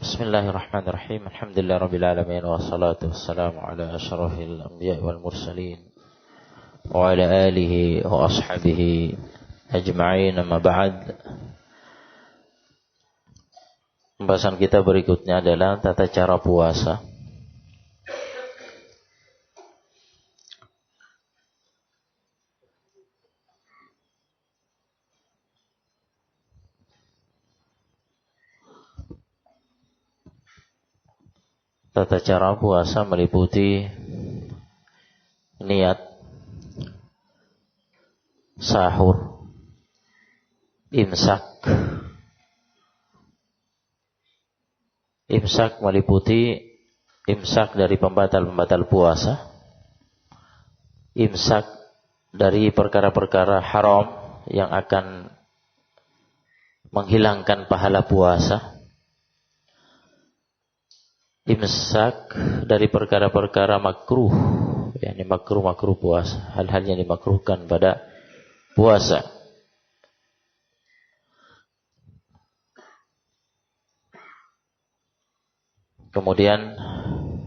Bismillahirrahmanirrahim. Alhamdulillahirabbil alamin wassalatu wassalamu ala asyrafil anbiya'i wal mursalin wa ala alihi wa ashabihi ajma'in, amma ba'd. Pembahasan kita berikutnya adalah tata cara puasa. Tata cara puasa meliputi niat, sahur, imsak. Imsak meliputi imsak dari pembatal-pembatal puasa, imsak dari perkara-perkara haram yang akan menghilangkan pahala puasa, imsak dari perkara-perkara makruh, yakni makruh puasa, hal-hal yang dimakruhkan pada puasa. Kemudian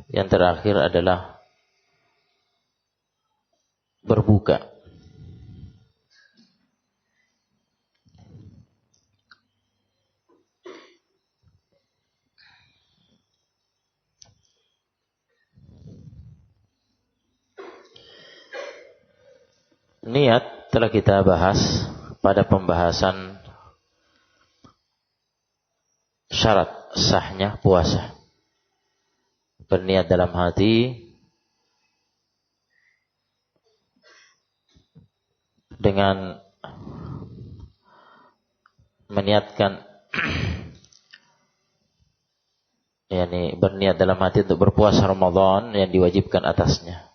yang terakhir adalah berbuka. Niat telah kita bahas pada pembahasan syarat sahnya puasa. Berniat dalam hati dengan meniatkan yakni berniat dalam hati untuk berpuasa Ramadan yang diwajibkan atasnya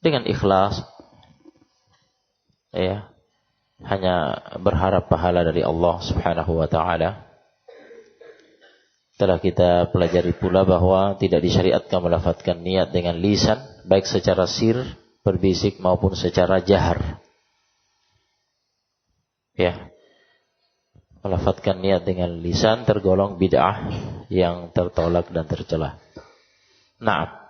dengan ikhlas, ya, hanya berharap pahala dari Allah Subhanahu wa taala. Telah kita pelajari pula bahwa tidak disyariatkan melafadzkan niat dengan lisan, baik secara sir, berbisik maupun secara jahar. Ya. Melafadzkan niat dengan lisan tergolong bid'ah yang tertolak dan tercela. Nah,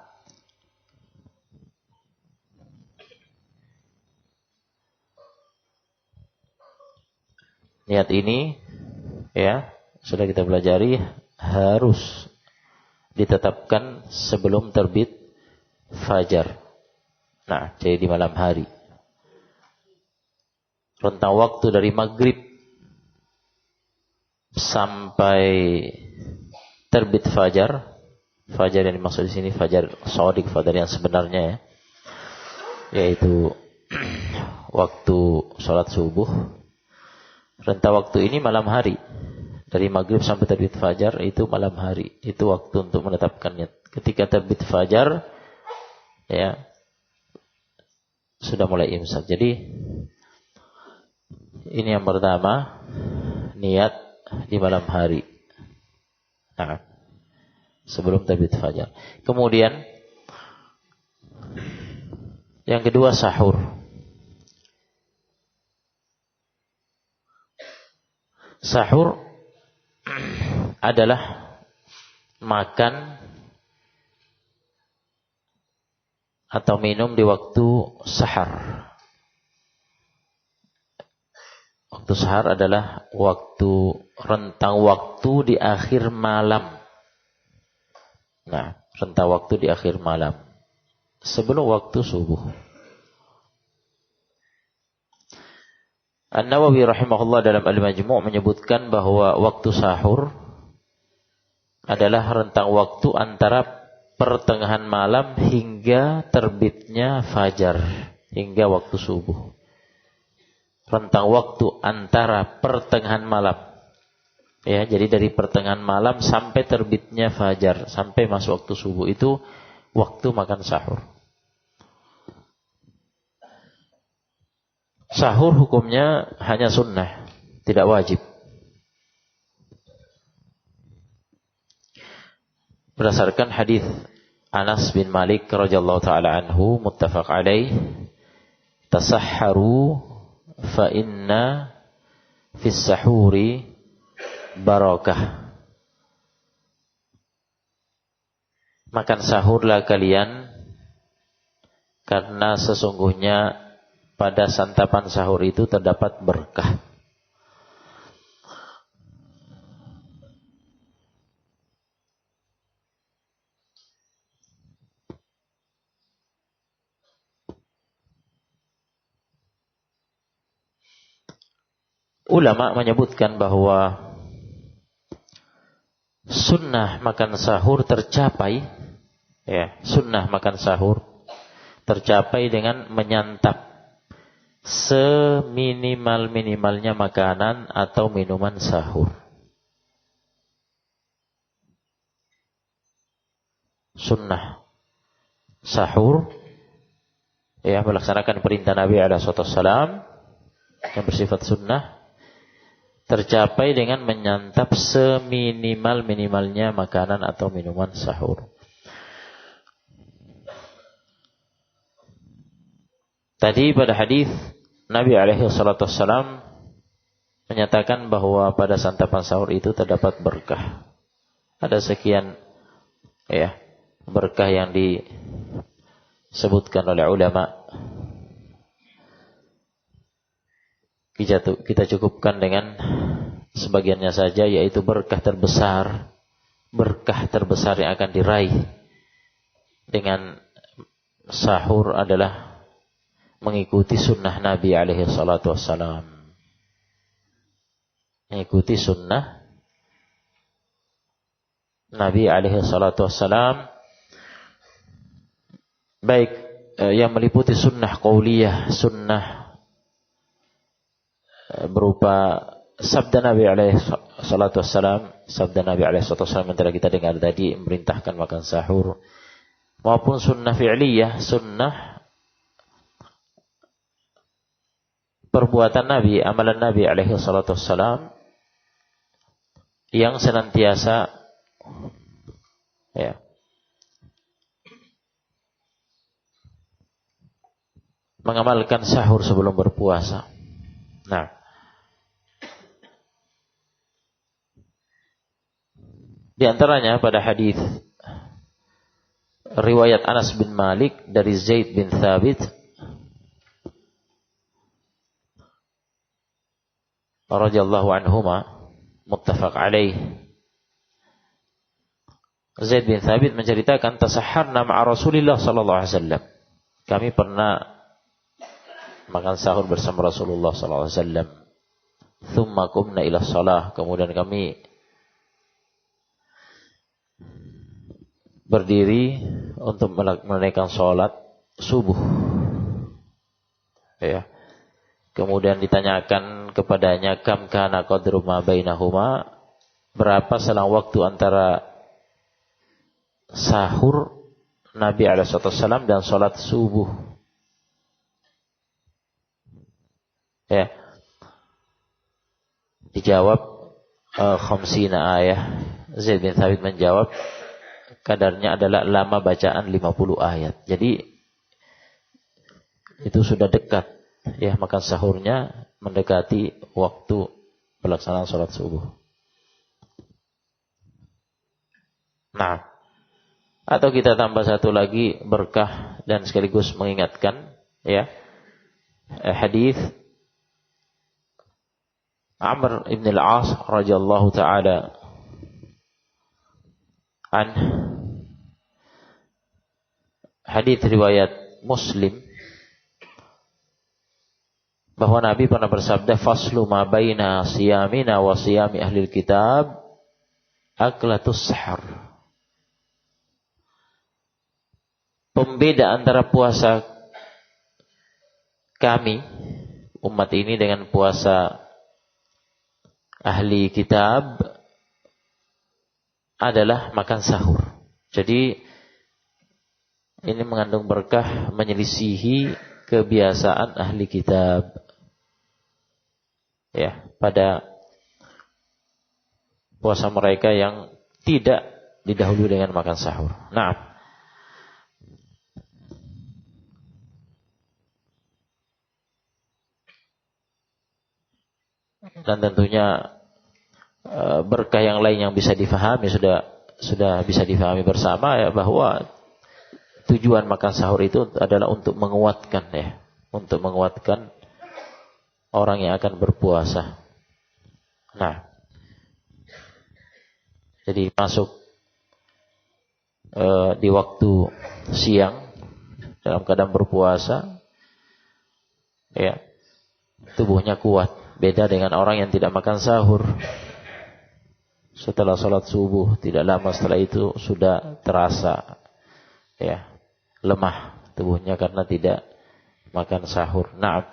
niat ini, ya, sudah kita pelajari, harus ditetapkan sebelum terbit fajar. Nah, jadi di malam hari. Rentang waktu dari maghrib sampai terbit fajar. Fajar yang dimaksud di sini fajar shadiq, fajar yang sebenarnya, ya, yaitu waktu sholat subuh. Rentang waktu ini malam hari. Dari maghrib sampai terbit fajar itu malam hari. Itu waktu untuk menetapkan niat. Ketika terbit fajar, ya, sudah mulai imsak. Jadi ini yang pertama, niat di malam hari. Nah, sebelum terbit fajar. Kemudian yang kedua, sahur. Sahur adalah makan atau minum di waktu sahar. Waktu sahar adalah rentang waktu di akhir malam. Nah, rentang waktu di akhir malam sebelum waktu subuh. An-Nawawi rahimahullah dalam Al-Majmu' menyebutkan bahwa waktu sahur adalah rentang waktu antara pertengahan malam hingga terbitnya fajar, hingga waktu subuh. Rentang waktu antara pertengahan malam, ya, jadi dari pertengahan malam sampai terbitnya fajar, sampai masuk waktu subuh, itu waktu makan sahur. Sahur hukumnya hanya sunnah, tidak wajib. Berdasarkan hadis Anas bin Malik radhiyallahu taala anhu, muttafaq alaih, tasahharu fa inna fis sahuri barakah. makan sahurlah kalian, karena sesungguhnya pada santapan sahur itu terdapat berkah. Ulama menyebutkan bahwa sunnah makan sahur tercapai, ya, sunnah makan sahur tercapai dengan menyantap seminimal-minimalnya makanan atau minuman sahur. Sunnah sahur, ya, melaksanakan perintah Nabi SAW yang bersifat sunnah, tercapai dengan menyantap seminimal-minimalnya makanan atau minuman sahur. Tadi pada hadis Nabi SAW menyatakan bahwa pada santapan sahur itu terdapat berkah. Ada sekian, ya, berkah yang disebutkan oleh ulama. Kita cukupkan dengan sebagiannya saja, yaitu berkah terbesar yang akan diraih dengan sahur adalah mengikuti sunnah Nabi SAW. Mengikuti sunnah Nabi SAW, baik yang meliputi sunnah qauliyah, sunnah berupa sabda Nabi SAW, sabda Nabi SAW yang telah kita dengar tadi, memerintahkan makan sahur, maupun sunnah fi'liyah, sunnah perbuatan Nabi, amalan Nabi SAW yang senantiasa, ya, mengamalkan sahur sebelum berpuasa. Nah, di antaranya pada hadis riwayat Anas bin Malik dari Zaid bin Thabit radhiyallahu anhuma, muttafaq alaih. Zaid bin Thabit menceritakan, tasahharna ma'a Rasulillah sallallahu alaihi wasallam. Kami pernah makan sahur bersama Rasulullah sallallahu alaihi wasallam. Tsumma qumna ila shalah, kemudian kami berdiri untuk menunaikan salat subuh. Ya. Kemudian ditanyakan kepadanya, kam kana qadru ma bainahuma, berapa selang waktu antara sahur Nabi SAW dan salat subuh. Ya. Dijawab khamsina ayah. Zaid bin Thabit menjawab, kadarnya adalah lama bacaan 50 ayat. Jadi itu sudah dekat, ya, makan sahurnya mendekati waktu pelaksanaan salat subuh. Nah, atau kita tambah satu lagi berkah dan sekaligus mengingatkan, ya, hadis Amr ibn al-As radhiyallahu taala an, hadis riwayat Muslim, bahwa Nabi pernah bersabda, faslu ma baina siyamina wa siyami ahlil kitab aklatus sahar. Pembeda antara puasa kami, umat ini, dengan puasa ahli kitab adalah makan sahur. Jadi ini mengandung berkah, menyelisihi kebiasaan ahli kitab, ya, pada puasa mereka yang tidak didahului dengan makan sahur. Nah, dan tentunya berkah yang lain yang bisa difahami sudah sudah bisa difahami bersama ya, bahwa tujuan makan sahur itu adalah untuk menguatkan ya, untuk menguatkan orang yang akan berpuasa. Nah, jadi masuk di waktu siang dalam keadaan berpuasa, ya, tubuhnya kuat. Beda dengan orang yang tidak makan sahur. Setelah sholat subuh, tidak lama setelah itu sudah terasa, ya, lemah tubuhnya karena tidak makan sahur. Nah,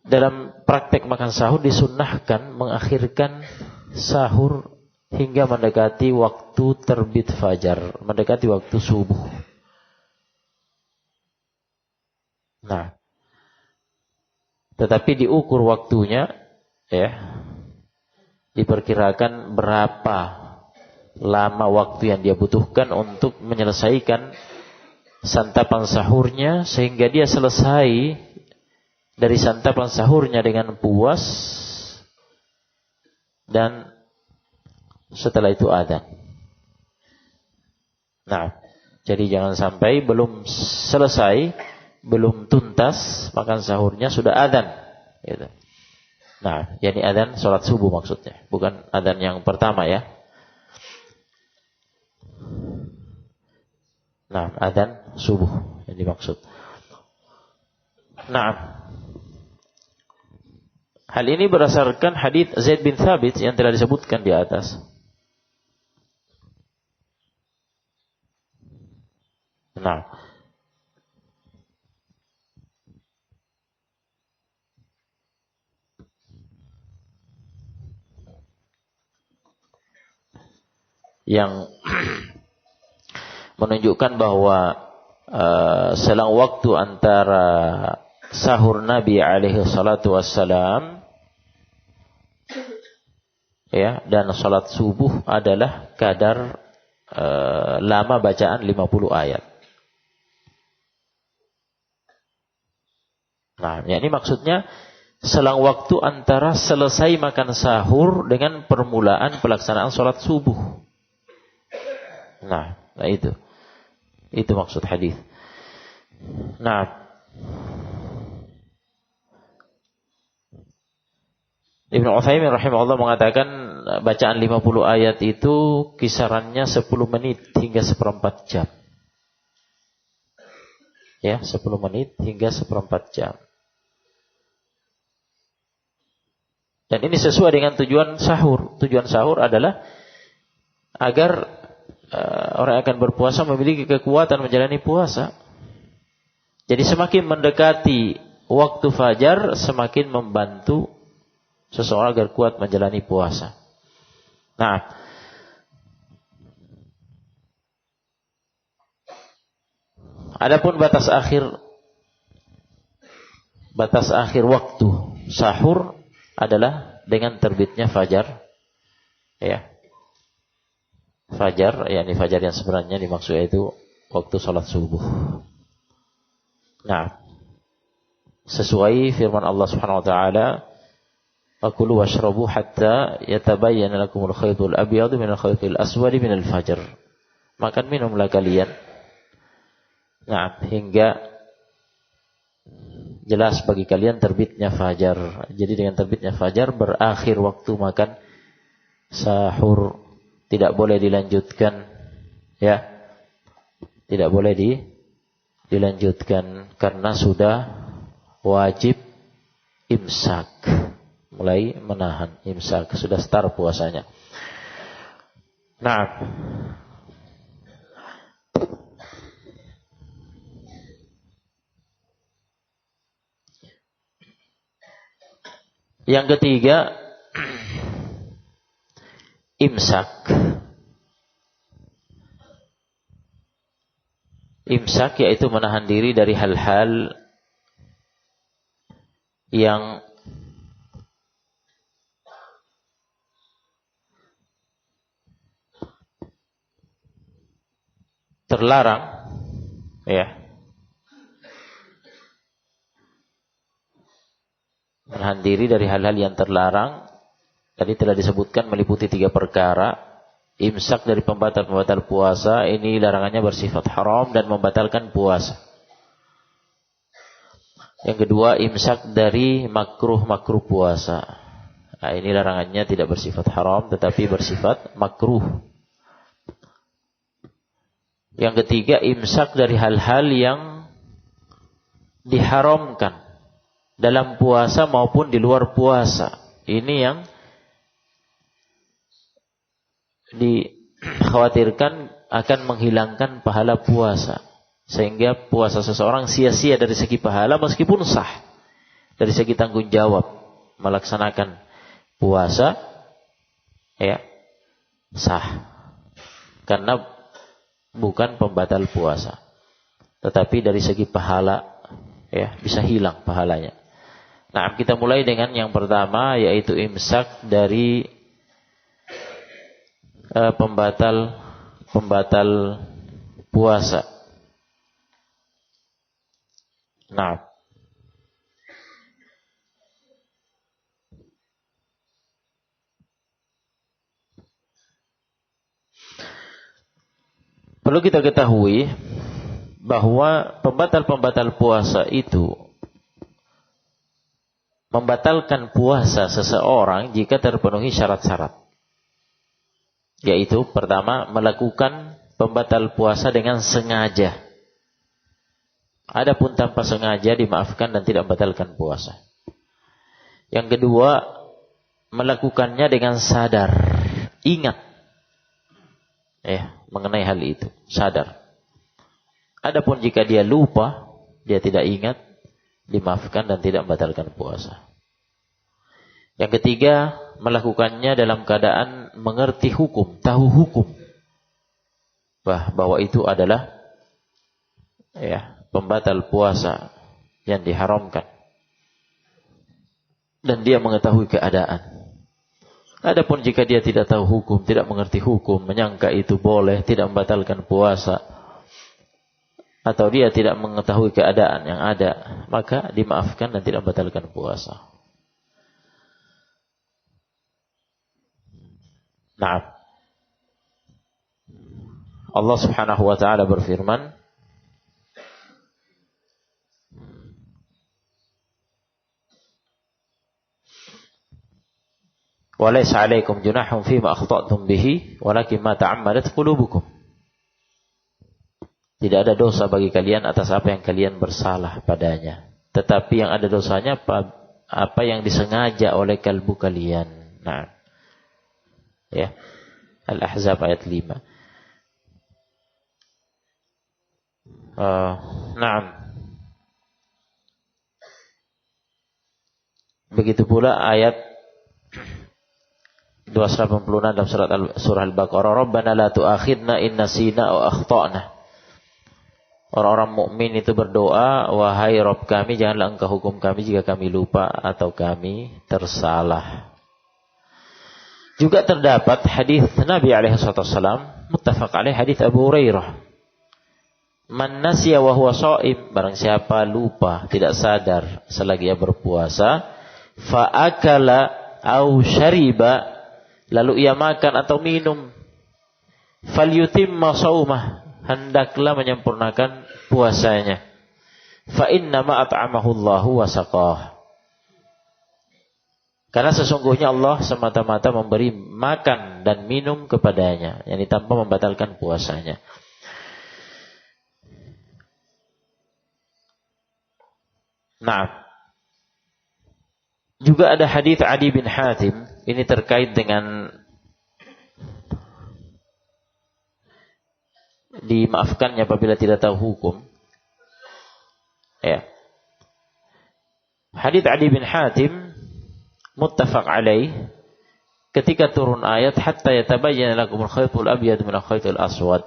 dalam praktek makan sahur disunnahkan mengakhirkan sahur hingga mendekati waktu terbit fajar, mendekati waktu subuh. Nah, tetapi diukur waktunya, ya, diperkirakan berapa lama waktu yang dia butuhkan untuk menyelesaikan santapan sahurnya sehingga dia selesai dari santapan sahurnya dengan puas, dan setelah itu adzan. Nah, jadi jangan sampai belum selesai, belum tuntas makan sahurnya sudah adzan, gitu. Nah, yakni adzan sholat subuh maksudnya, bukan adzan yang pertama ya. Nah, adzan subuh yang dimaksud. Nah, hal ini berdasarkan hadits Zaid bin Thabit yang telah disebutkan di atas. Nah, yang menunjukkan bahwa selang waktu antara sahur Nabi alaihi salatu wassalam, ya, dan salat subuh adalah kadar lama bacaan 50 ayat. Nah, ya, ini maksudnya selang waktu antara selesai makan sahur dengan permulaan pelaksanaan salat subuh. Nah itu maksud hadis. Nah, Ibnu Utsaimin rahimahullah mengatakan bacaan 50 ayat itu kisarannya 10 menit hingga seperempat jam. Ya, 10 menit hingga seperempat jam. Dan ini sesuai dengan tujuan sahur. Tujuan sahur adalah agar orang yang akan berpuasa memiliki kekuatan menjalani puasa. Jadi semakin mendekati waktu fajar, semakin membantu seseorang agar kuat menjalani puasa. Nah, adapun batas akhir waktu sahur adalah dengan terbitnya fajar, ya. Fajar, yakni fajar yang sebenarnya dimaksud yaitu waktu salat subuh. Nah, sesuai firman Allah Subhanahu wa taala, "Fakulu washrabu hatta yatabayyana lakumul khaytul abyadu minal khaytil aswadi minal fajr." Makan minumlah kalian. Nah, hingga jelas bagi kalian terbitnya fajar. Jadi dengan terbitnya fajar berakhir waktu makan sahur. Tidak boleh dilanjutkan, ya. Tidak boleh dilanjutkan karena sudah wajib imsak. Mulai menahan imsak, sudah start puasanya. Nah, yang ketiga, imsak. Imsak yaitu menahan diri dari hal-hal yang terlarang, ya. Menahan diri dari hal-hal yang terlarang Tadi telah disebutkan meliputi 3 perkara. Imsak dari pembatal-pembatal puasa, ini larangannya bersifat haram dan membatalkan puasa. Yang kedua, imsak dari makruh-makruh puasa. Nah, ini larangannya tidak bersifat haram tetapi bersifat makruh. Yang ketiga, imsak dari hal-hal yang diharamkan dalam puasa maupun di luar puasa. Ini yang dikhawatirkan akan menghilangkan pahala puasa. Sehingga puasa seseorang sia-sia dari segi pahala meskipun sah. Dari segi tanggung jawab melaksanakan puasa, ya, sah. Karena bukan pembatal puasa. Tetapi dari segi pahala, ya, bisa hilang pahalanya. Nah, kita mulai dengan yang pertama, yaitu imsak dari pembatal puasa. Nah, perlu kita ketahui bahwa pembatal-pembatal puasa itu membatalkan puasa seseorang jika terpenuhi syarat-syarat. Yaitu pertama, melakukan pembatal puasa dengan sengaja. Adapun tanpa sengaja dimaafkan dan tidak membatalkan puasa. Yang kedua, melakukannya dengan sadar, ingat, mengenai hal itu, sadar. Adapun jika dia lupa, dia tidak ingat, dimaafkan dan tidak membatalkan puasa. Yang ketiga, melakukannya dalam keadaan mengerti hukum, tahu hukum, bahwa itu adalah, pembatal puasa yang diharamkan, dan dia mengetahui keadaan. Adapun jika dia tidak tahu hukum, tidak mengerti hukum, menyangka itu boleh, tidak membatalkan puasa, atau dia tidak mengetahui keadaan yang ada, maka dimaafkan dan tidak membatalkan puasa. Nah, Allah Subhanahu wa taala berfirman, "Walaysa 'alaikum junahun fima akhta'tum bihi, walakin ma ta'ammadat qulubukum." Tidak ada dosa bagi kalian atas apa yang kalian bersalah padanya, tetapi yang ada dosanya apa yang disengaja oleh kalbu kalian. Nah, Al-Ahzab ayat 5. Naam. Begitu pula ayat 286 dalam surah Al-Baqarah, "Rabbana la tu'akhidna in nasina aw akhtana." Orang-orang mukmin itu berdoa, "Wahai Rabb kami, janganlah Engkau hukum kami jika kami lupa atau kami tersalah." Juga terdapat hadis Nabi alaihi wasallam, muttafaq alaih, hadis Abu Hurairah. "Man nasiya wa huwa shaim," barang siapa lupa, tidak sadar selagi ia berpuasa, fa akala au syariba, lalu ia makan atau minum, falyutimma shaumah, hendaklah menyempurnakan puasanya. Fa inna ma at'amahu Allahu wa saqah. Karena sesungguhnya Allah semata-mata memberi makan dan minum kepadanya, yakni tanpa membatalkan puasanya. Nah, juga ada hadis Adi bin Hatim, ini terkait dengan dimaafkannya apabila tidak tahu hukum. Hadis Adi bin Hatim muttafaq alaih, ketika turun ayat hatta yatabayyana lakumul khaytul abyad minal khaytil aswad.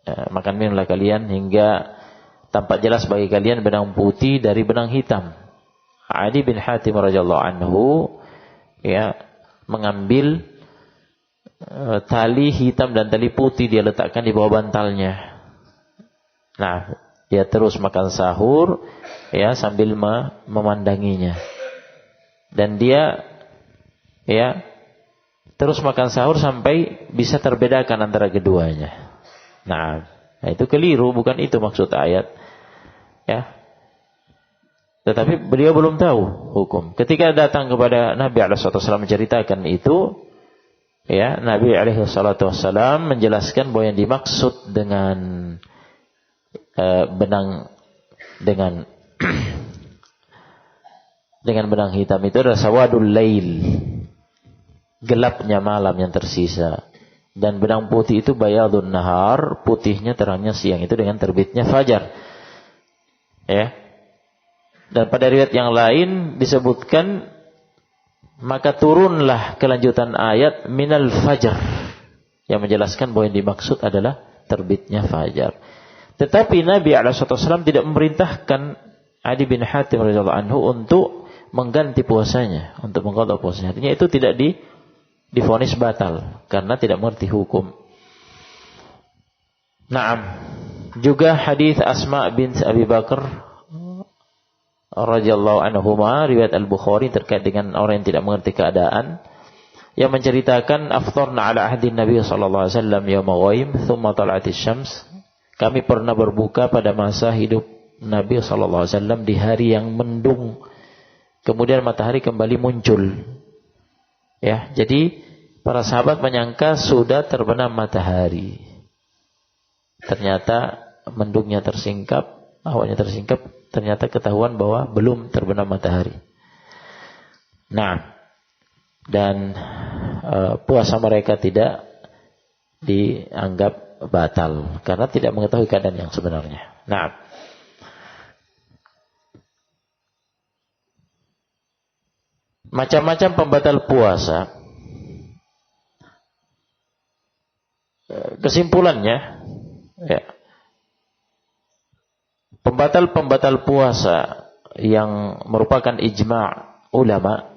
Makan minumlah kalian hingga tampak jelas bagi kalian benang putih dari benang hitam. Adi bin Hatim radhiyallahu anhu mengambil tali hitam dan tali putih, dia letakkan di bawah bantalnya. Nah, dia terus makan sahur sambil memandanginya. Dan dia ya, terus makan sahur sampai bisa terbedakan antara keduanya. Nah, itu keliru, bukan itu maksud ayat. Ya. Tetapi beliau belum tahu hukum. Ketika datang kepada Nabi SAW menceritakan itu, ya, Nabi SAW menjelaskan bahwa yang dimaksud dengan benang dengan benang hitam itu adalah sawadul lail, gelapnya malam yang tersisa. Dan benang putih itu bayadun nahar, putihnya terangnya siang, itu dengan terbitnya fajar. Ya. Dan pada riwayat yang lain disebutkan, maka turunlah kelanjutan ayat minal fajar, yang menjelaskan bahwa yang dimaksud adalah terbitnya fajar. Tetapi Nabi SAW tidak memerintahkan Adi bin Hatim radhiyallahu anhu untuk mengganti puasanya, untuk mengqadha puasanya. Artinya itu tidak divonis batal karena tidak mengerti hukum. Naam. Juga hadis Asma bint Abi Bakar radhiyallahu anhuma, riwayat Al-Bukhari terkait dengan orang yang tidak mengerti keadaan, yang menceritakan aftarna ala ahdi Nabi sallallahu alaihi wasallam yauma ghaim thumma tala'atis syams. Kami pernah berbuka pada masa hidup Nabi sallallahu alaihi wasallam di hari yang mendung. Kemudian matahari kembali muncul. Ya, jadi para sahabat menyangka sudah terbenam matahari. Ternyata mendungnya tersingkap, awannya tersingkap, ternyata ketahuan bahwa belum terbenam matahari. Nah, dan puasa mereka tidak dianggap batal karena tidak mengetahui keadaan yang sebenarnya. Nah, macam-macam pembatal puasa. Kesimpulannya, ya, pembatal-pembatal puasa yang merupakan ijma' ulama,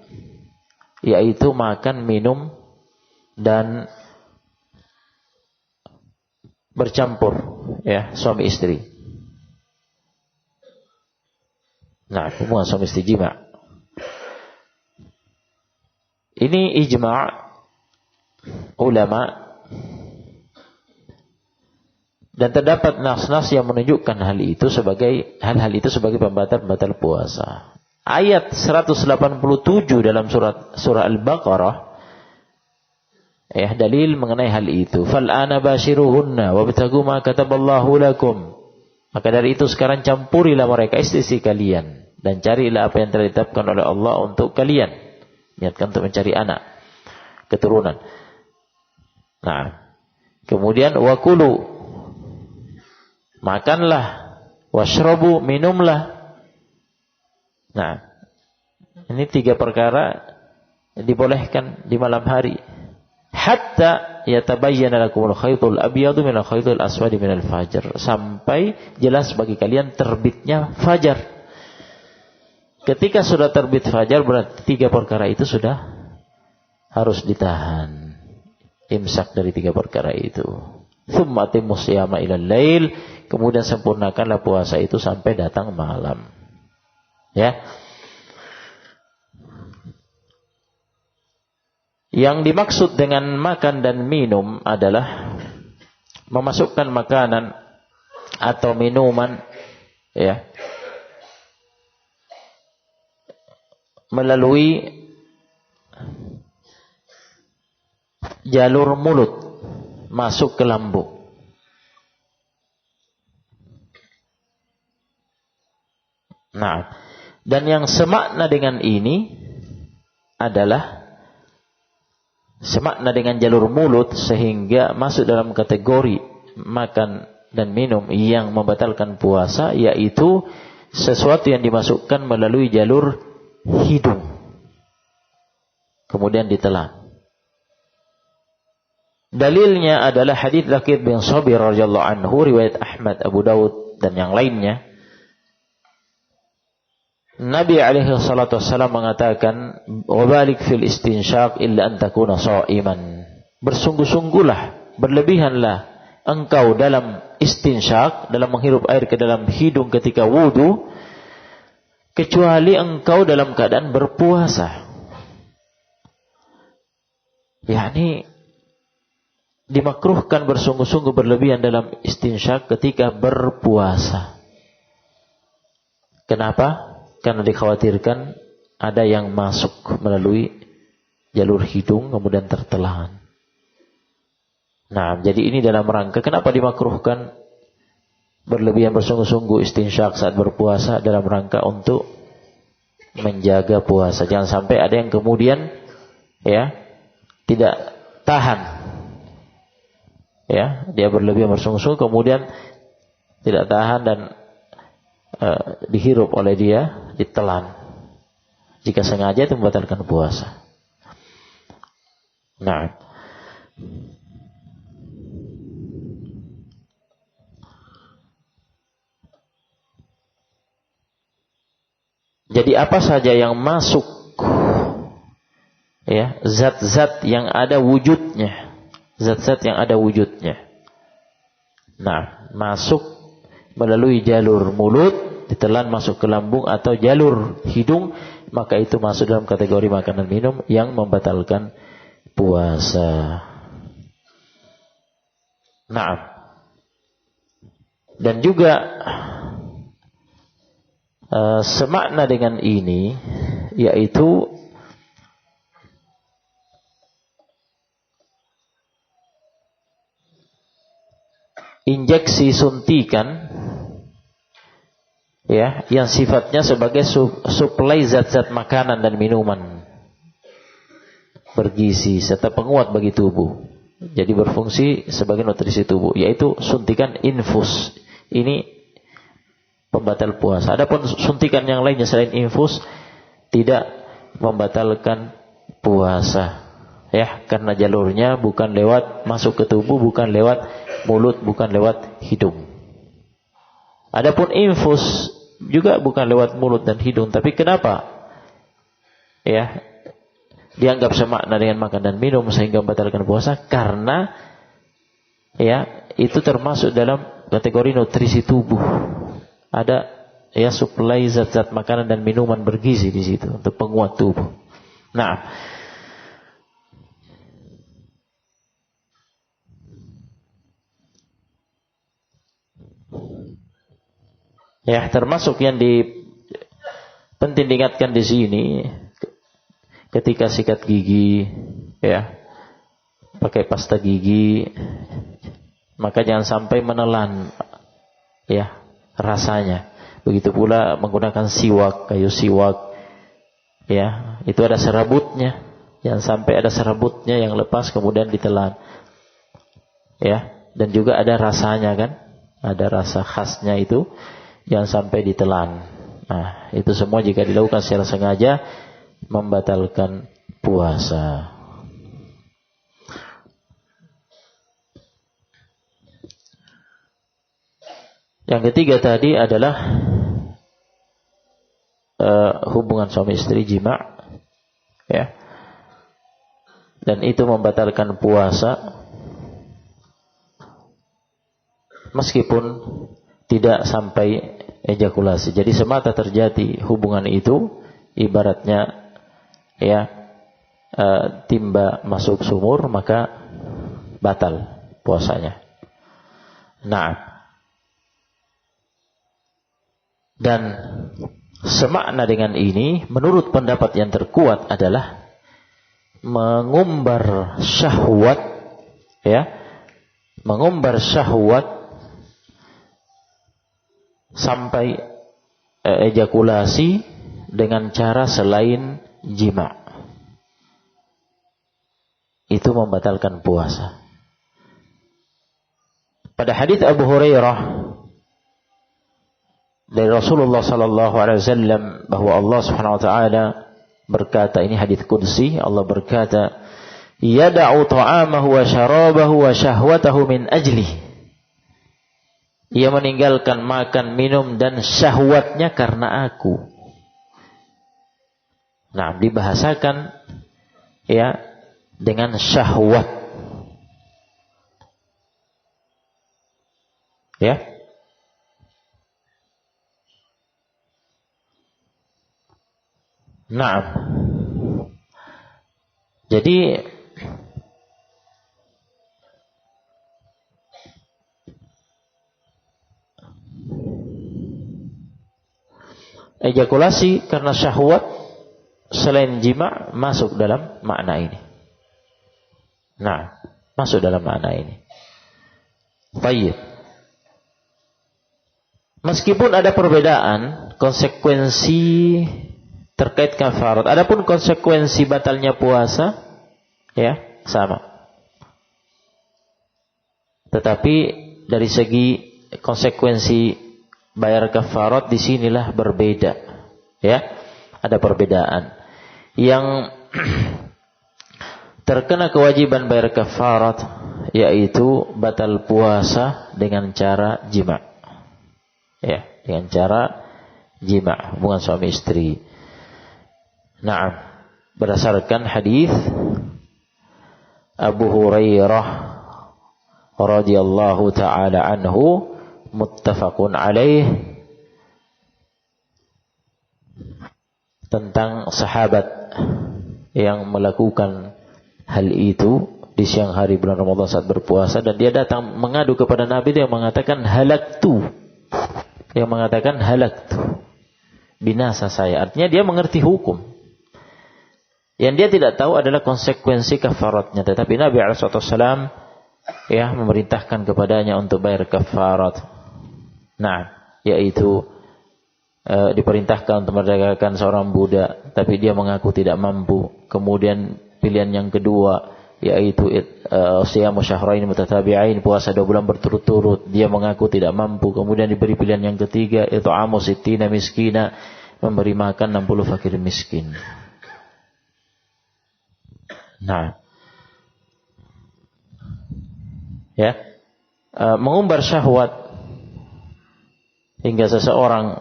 yaitu makan, minum, dan bercampur, ya, suami istri. Nah, hubungan suami istri jima'. Ini ijma' ulama, dan terdapat nas-nas yang menunjukkan hal itu sebagai pembatal puasa. Ayat 187 dalam surah Al-Baqarah, ya, dalil mengenai hal itu. Fal'ana bashiruhunna wabtaghu ma kataballahu lakum. Maka dari itu sekarang campurilah mereka istri kalian dan carilah apa yang telah ditetapkan oleh Allah untuk kalian. Niatkan untuk mencari anak, keturunan. Nah, kemudian wakulu, makanlah, washrabu, minumlah. Nah, ini 3 perkara dibolehkan di malam hari. Hatta yatabayyana lakumul khaytul abyadu minal khaytul aswadi minal fajr, sampai jelas bagi kalian terbitnya fajar. Ketika sudah terbit fajar, berarti 3 perkara itu sudah harus ditahan. Imsak dari 3 perkara itu. Tsumma atimmus siyama ilal lail, kemudian sempurnakanlah puasa itu sampai datang malam. Ya. Yang dimaksud dengan makan dan minum adalah memasukkan makanan atau minuman, ya, melalui jalur mulut masuk ke lambung. Nah, dan yang semakna dengan ini adalah semakna dengan jalur mulut sehingga masuk dalam kategori makan dan minum yang membatalkan puasa, yaitu sesuatu yang dimasukkan melalui jalur hidung kemudian ditelan. Dalilnya adalah hadits Laqit bin Sabir radhiyallahu anhu, riwayat Ahmad, Abu Daud dan yang lainnya. Nabi alaihi salatu wassalam mengatakan, "Wabalik fil istinsyaq illa an takuna sha'iman." Bersungguh-sungguhlah, berlebihanlah engkau dalam istinsyaq, dalam menghirup air ke dalam hidung ketika wudu, kecuali engkau dalam keadaan berpuasa. yakni dimakruhkan bersungguh-sungguh berlebihan dalam istinsyak ketika berpuasa. Kenapa? Karena dikhawatirkan ada yang masuk melalui jalur hidung kemudian tertelan. Nah, jadi ini dalam rangka kenapa dimakruhkan berlebihan bersungguh-sungguh istinsyak saat berpuasa, dalam rangka untuk menjaga puasa. Jangan sampai ada yang kemudian ya tidak tahan. Ya, dia berlebihan bersungguh-sungguh kemudian tidak tahan dan dihirup oleh dia, ditelan. Jika sengaja itu membatalkan puasa. Nah, jadi apa saja yang masuk, ya, zat-zat yang ada wujudnya, zat-zat yang ada wujudnya. Nah, masuk melalui jalur mulut, ditelan masuk ke lambung atau jalur hidung, maka itu masuk dalam kategori makanan minum yang membatalkan puasa. Nah, dan juga semakna dengan ini, yaitu injeksi suntikan, ya, yang sifatnya sebagai suplai zat-zat makanan dan minuman bergizi serta penguat bagi tubuh. Jadi berfungsi sebagai nutrisi tubuh, yaitu suntikan infus. Ini pembatal puasa. Adapun suntikan yang lainnya selain infus tidak membatalkan puasa. Ya, karena jalurnya bukan lewat masuk ke tubuh, bukan lewat mulut, bukan lewat hidung. Adapun infus juga bukan lewat mulut dan hidung, tapi kenapa? Ya, dianggap semakna dengan makan dan minum sehingga membatalkan puasa karena ya, itu termasuk dalam kategori nutrisi tubuh. Ada ya suplai zat-zat makanan dan minuman bergizi di situ untuk penguat tubuh. Nah, ya termasuk yang penting diingatkan di sini ketika sikat gigi, ya pakai pasta gigi, maka jangan sampai menelan ya rasanya. Begitu pula menggunakan siwak, kayu siwak, ya itu ada serabutnya. Jangan sampai ada serabutnya yang lepas kemudian ditelan. Ya, dan juga ada rasanya kan, ada rasa khasnya itu, jangan sampai ditelan. Nah, itu semua jika dilakukan secara sengaja membatalkan puasa. Yang ketiga tadi adalah hubungan suami istri, jima, ya, dan itu membatalkan puasa meskipun tidak sampai ejakulasi. Jadi semata terjadi hubungan itu, ibaratnya ya timba masuk sumur, maka batal puasanya. Nah, dan semakna dengan ini, menurut pendapat yang terkuat adalah mengumbar syahwat, ya, mengumbar syahwat sampai ejakulasi dengan cara selain jima. Itu membatalkan puasa. Pada hadits Abu Hurairah dari Rasulullah sallallahu alaihi wasallam bahwa Allah Subhanahu wa taala berkata, ini hadits qudsi, Allah berkata, "Yada'u ta'amahu wa syarabahu wa syahwatahu min ajli." Ia meninggalkan makan, minum dan syahwatnya karena aku. Nah, dibahasakan ya dengan syahwat. Ya. Nah, jadi ejakulasi karena syahwat selain jima' masuk dalam makna ini. Nah, masuk dalam makna ini. Baik. Meskipun ada perbedaan konsekuensi terkait kafarat, adapun konsekuensi batalnya puasa ya sama. Tetapi dari segi konsekuensi bayar kafarat di sinilah berbeda. Ya, ada perbedaan. Yang terkena kewajiban bayar kafarat yaitu batal puasa dengan cara jima'. Ya, dengan cara jima', hubungan suami istri. Naam, berdasarkan hadis Abu Hurairah radhiyallahu taala anhu, muttafaqun alaih, tentang sahabat yang melakukan hal itu di siang hari bulan Ramadan saat berpuasa, dan dia datang mengadu kepada Nabi, dia mengatakan halaktu. Dia mengatakan halaktu, binasa saya. Artinya dia mengerti hukum. Yang dia tidak tahu adalah konsekuensi kafaratnya. Tetapi Nabi SAW ya memerintahkan kepadanya untuk bayar kafarat. Nah, yaitu diperintahkan untuk merdekakan seorang budak, tapi dia mengaku tidak mampu. Kemudian pilihan yang kedua yaitu siyamu syahrain mutatabi'ain, puasa 2 bulan berturut-turut, dia mengaku tidak mampu. Kemudian diberi pilihan yang ketiga, it'amu sittina miskina, memberi makan 60 fakir miskin. Nah, ya, mengumbar syahwat hingga seseorang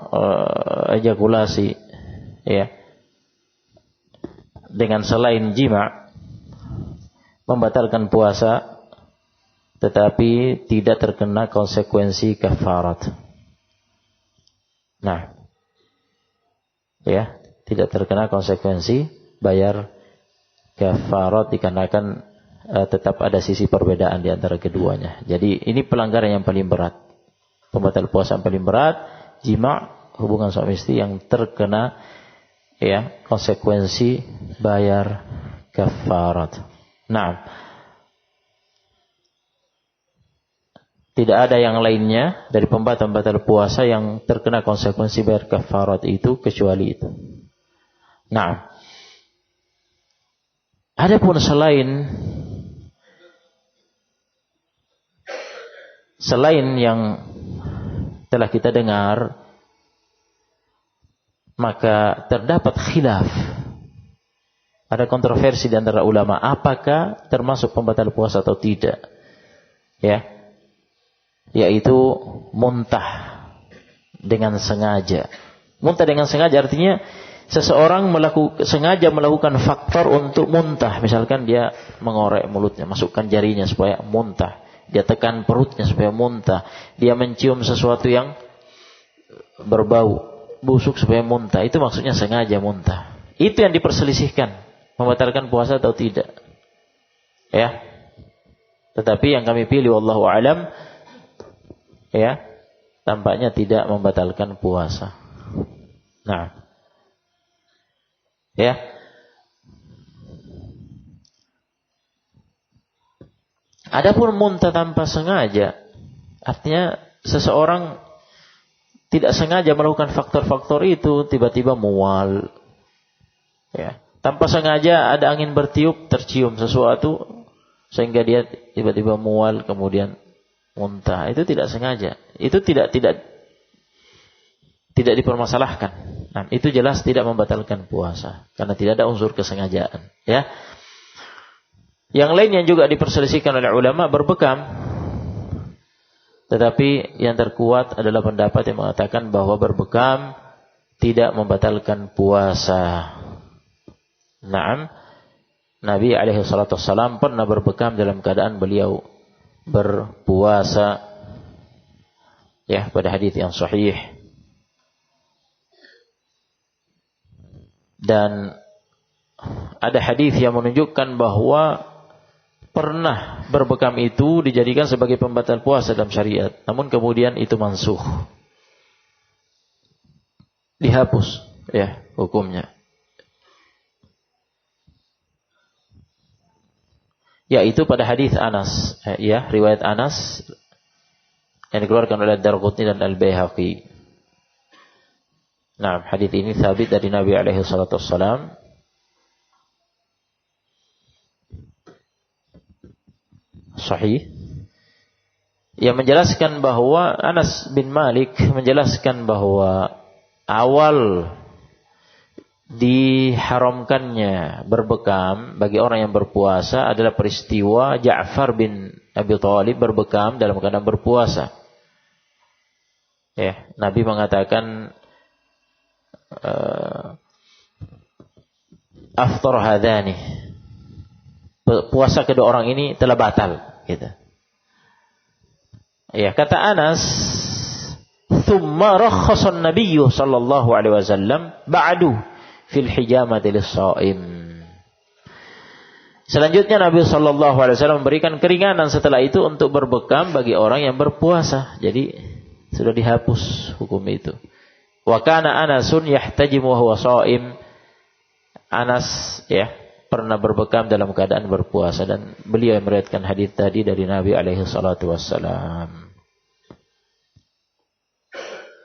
ejakulasi ya dengan selain jima' membatalkan puasa, tetapi tidak terkena konsekuensi kafarat. Nah, ya, tidak terkena konsekuensi bayar kafarat dikarenakan tetap ada sisi perbedaan di antara keduanya. Jadi ini pelanggaran yang paling berat. Pembatal puasa yang paling berat, jima', hubungan suami istri yang terkena ya konsekuensi bayar kafarat. Nah, tidak ada yang lainnya dari pembatal-pembatal puasa yang terkena konsekuensi bayar kafarat itu kecuali itu. Nah, adapun selain yang telah kita dengar, maka terdapat khilaf. Ada kontroversi di antara ulama, apakah termasuk pembatal puasa atau tidak. Ya. Yaitu muntah dengan sengaja. Muntah dengan sengaja artinya seseorang sengaja melakukan faktor untuk muntah. Misalkan dia mengorek mulutnya, masukkan jarinya supaya muntah. Dia tekan perutnya supaya muntah. Dia mencium sesuatu yang berbau busuk supaya muntah. Itu maksudnya sengaja muntah. Itu yang diperselisihkan, membatalkan puasa atau tidak. Ya. Tetapi yang kami pilih wallahu alam, ya, tampaknya tidak membatalkan puasa. Nah. Ya. Adapun muntah tanpa sengaja, artinya seseorang tidak sengaja melakukan faktor-faktor itu, tiba-tiba mual. Ya, tanpa sengaja ada angin bertiup, tercium sesuatu sehingga dia tiba-tiba mual kemudian muntah. Itu tidak sengaja. Itu tidak dipermasalahkan. Nah, itu jelas tidak membatalkan puasa karena tidak ada unsur kesengajaan, ya. Yang lain yang juga diperselisihkan oleh ulama berbekam. Tetapi yang terkuat adalah pendapat yang mengatakan bahwa berbekam tidak membatalkan puasa. Naam, Nabi SAW pernah berbekam dalam keadaan beliau berpuasa. Ya, pada hadis yang sahih. Dan ada hadis yang menunjukkan bahwa pernah berbekam itu dijadikan sebagai pembatal puasa dalam syariat. Namun kemudian itu mansukh. dihapus ya hukumnya. Yaitu pada hadis Anas, ya riwayat Anas yang dikeluarkan oleh Darqutni dan Al-Baihaqi. Nah, hadis ini sabit dari Nabi alaihi salatu wassalam. Sahih. Yang menjelaskan bahwa Anas bin Malik menjelaskan bahwa awal diharamkannya berbekam bagi orang yang berpuasa adalah peristiwa Ja'far bin Abi Thalib berbekam dalam keadaan berpuasa. Ya, Nabi mengatakan aftar hadani, puasa kedua orang ini telah batal gitu. Ya, kata Anas, "Tsumma rakhasa an-nabiy sallallahu alaihi wasallam ba'du fil hijamati lis-shaim." Selanjutnya Nabi sallallahu alaihi wasallam memberikan keringanan setelah itu untuk berbekam bagi orang yang berpuasa. Jadi sudah dihapus hukum itu. Wa kana Anasun yahtajimu wa huwa shaim. Anas ya pernah berbekam dalam keadaan berpuasa dan beliau yang meriwayatkan hadis tadi dari Nabi alaihi salatu wassalam.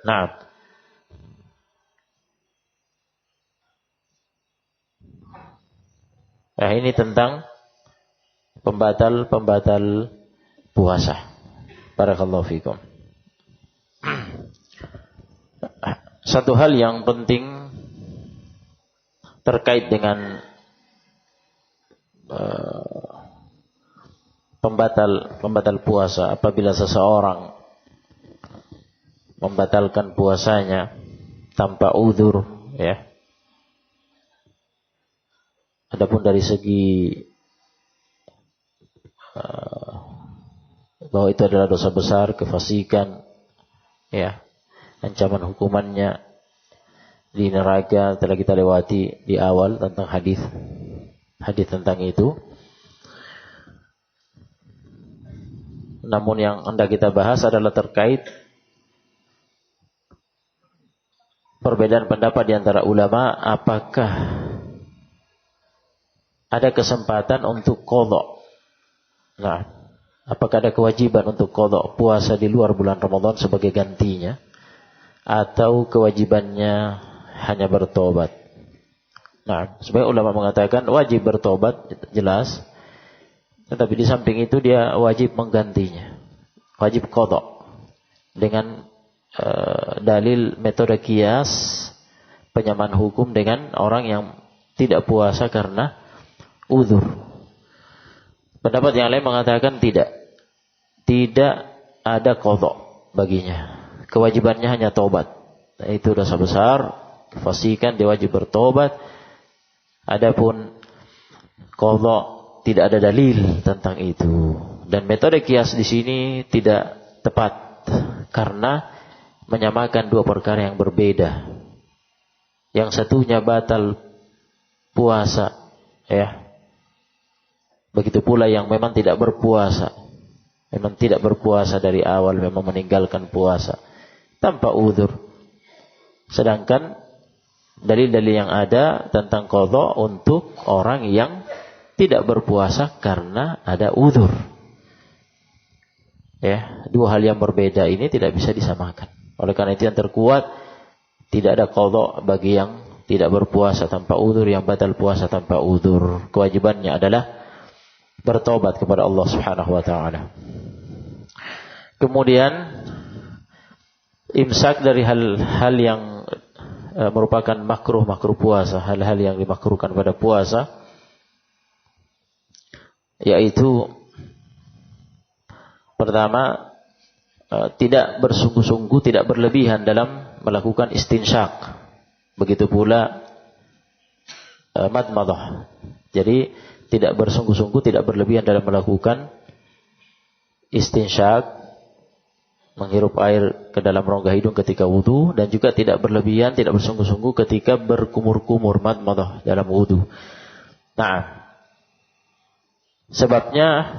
Nah, ini tentang pembatal puasa. Barakallahu fikum. Satu hal yang penting terkait dengan pembatal puasa, apabila seseorang membatalkan puasanya tanpa uzur, ya. Adapun dari segi bahwa itu adalah dosa besar, kefasikan, ya, ancaman hukumannya di neraka telah kita lewati di awal tentang hadis tentang itu. Namun yang hendak kita bahas adalah terkait perbedaan pendapat di antara ulama, apakah ada kesempatan untuk qadha. Nah, apakah ada kewajiban untuk qadha puasa di luar bulan Ramadan sebagai gantinya, atau kewajibannya hanya bertobat? Nah, sebagai ulama mengatakan wajib bertobat, jelas. Tetapi di samping itu dia wajib menggantinya, wajib qadha dengan dalil metode qiyas, penyamaan hukum dengan orang yang tidak puasa karena uzur. Pendapat yang lain mengatakan tidak ada qadha baginya, kewajibannya hanya taubat. Itu dosa besar, kefasikan, dia wajib bertobat. Adapun qadha tidak ada dalil tentang itu, dan metode qiyas di sini tidak tepat karena menyamakan dua perkara yang berbeda. Yang satunya batal puasa, ya. Begitu pula yang memang tidak berpuasa. Memang tidak berpuasa dari awal, memang meninggalkan puasa tanpa uzur. Sedangkan dalil-dalil yang ada tentang qadha untuk orang yang tidak berpuasa karena ada uzur. Ya, dua hal yang berbeda ini tidak bisa disamakan. Oleh karena itu yang terkuat, tidak ada qadha bagi yang tidak berpuasa tanpa uzur, yang batal puasa tanpa uzur. Kewajibannya adalah bertobat kepada Allah Subhanahu wa taala. Kemudian imsak dari hal-hal yang merupakan makruh puasa, hal-hal yang dimakruhkan pada puasa, yaitu pertama, tidak bersungguh-sungguh, tidak berlebihan dalam melakukan istinsyak. Begitu pula madmadah. Jadi tidak bersungguh-sungguh, tidak berlebihan dalam melakukan istinsyak, menghirup air ke dalam rongga hidung ketika wudu, dan juga tidak berlebihan, tidak bersungguh-sungguh ketika berkumur-kumur madmadah dalam wudu. Nah, sebabnya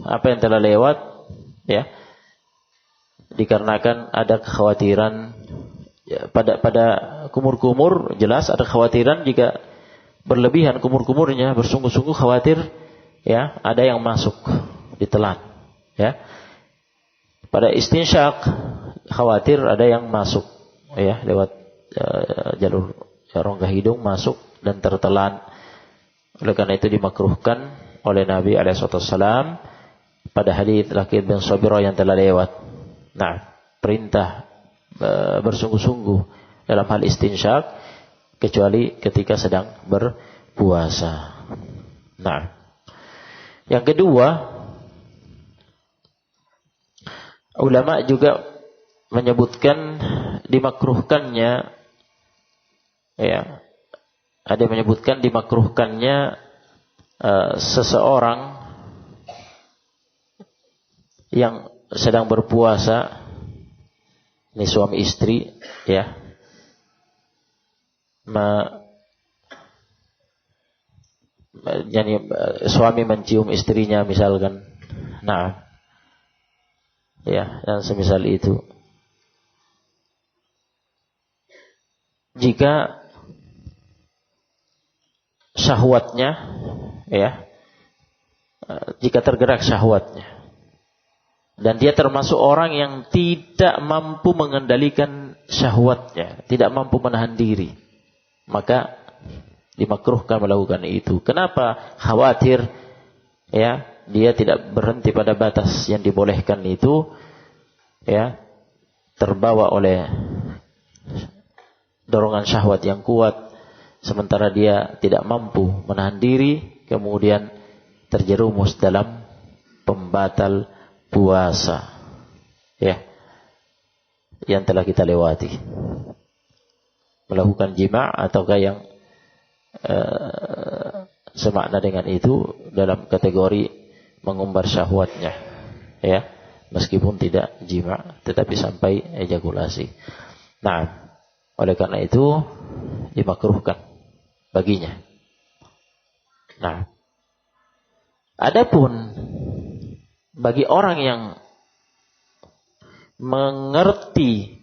apa yang telah lewat, ya, dikarenakan ada kekhawatiran Ya, pada kumur-kumur jelas ada khawatiran jika berlebihan kumur-kumurnya, bersungguh-sungguh khawatir ya ada yang masuk ditelan. Ya. Pada istinsyak khawatir ada yang masuk ya lewat jalur rongga hidung masuk dan tertelan. Oleh karena itu dimakruhkan oleh Nabi SAW pada hadits Laqit bin Sabirah yang telah lewat. Nah, perintah bersungguh-sungguh dalam hal istinsyak kecuali ketika sedang berpuasa. Nah, yang kedua, ulama juga menyebutkan dimakruhkannya ya, ada yang menyebutkan dimakruhkannya seseorang yang sedang berpuasa, ini suami istri ya, suami mencium istrinya misalkan, nah ya dan semisal itu. Jika syahwatnya ya, jika tergerak syahwatnya dan dia termasuk orang yang tidak mampu mengendalikan syahwatnya, tidak mampu menahan diri, maka dimakruhkan melakukan itu. Kenapa? Khawatir ya, dia tidak berhenti pada batas yang dibolehkan itu ya, terbawa oleh dorongan syahwat yang kuat, sementara dia tidak mampu menahan diri, kemudian terjerumus dalam pembatal puasa ya, yang telah kita lewati, melakukan jima' ataukah yang semakna dengan itu dalam kategori mengumbar syahwatnya ya, meskipun tidak jima' tetapi sampai ejakulasi. Nah, oleh karena itu dimakruhkan baginya. Nah, adapun bagi orang yang mengerti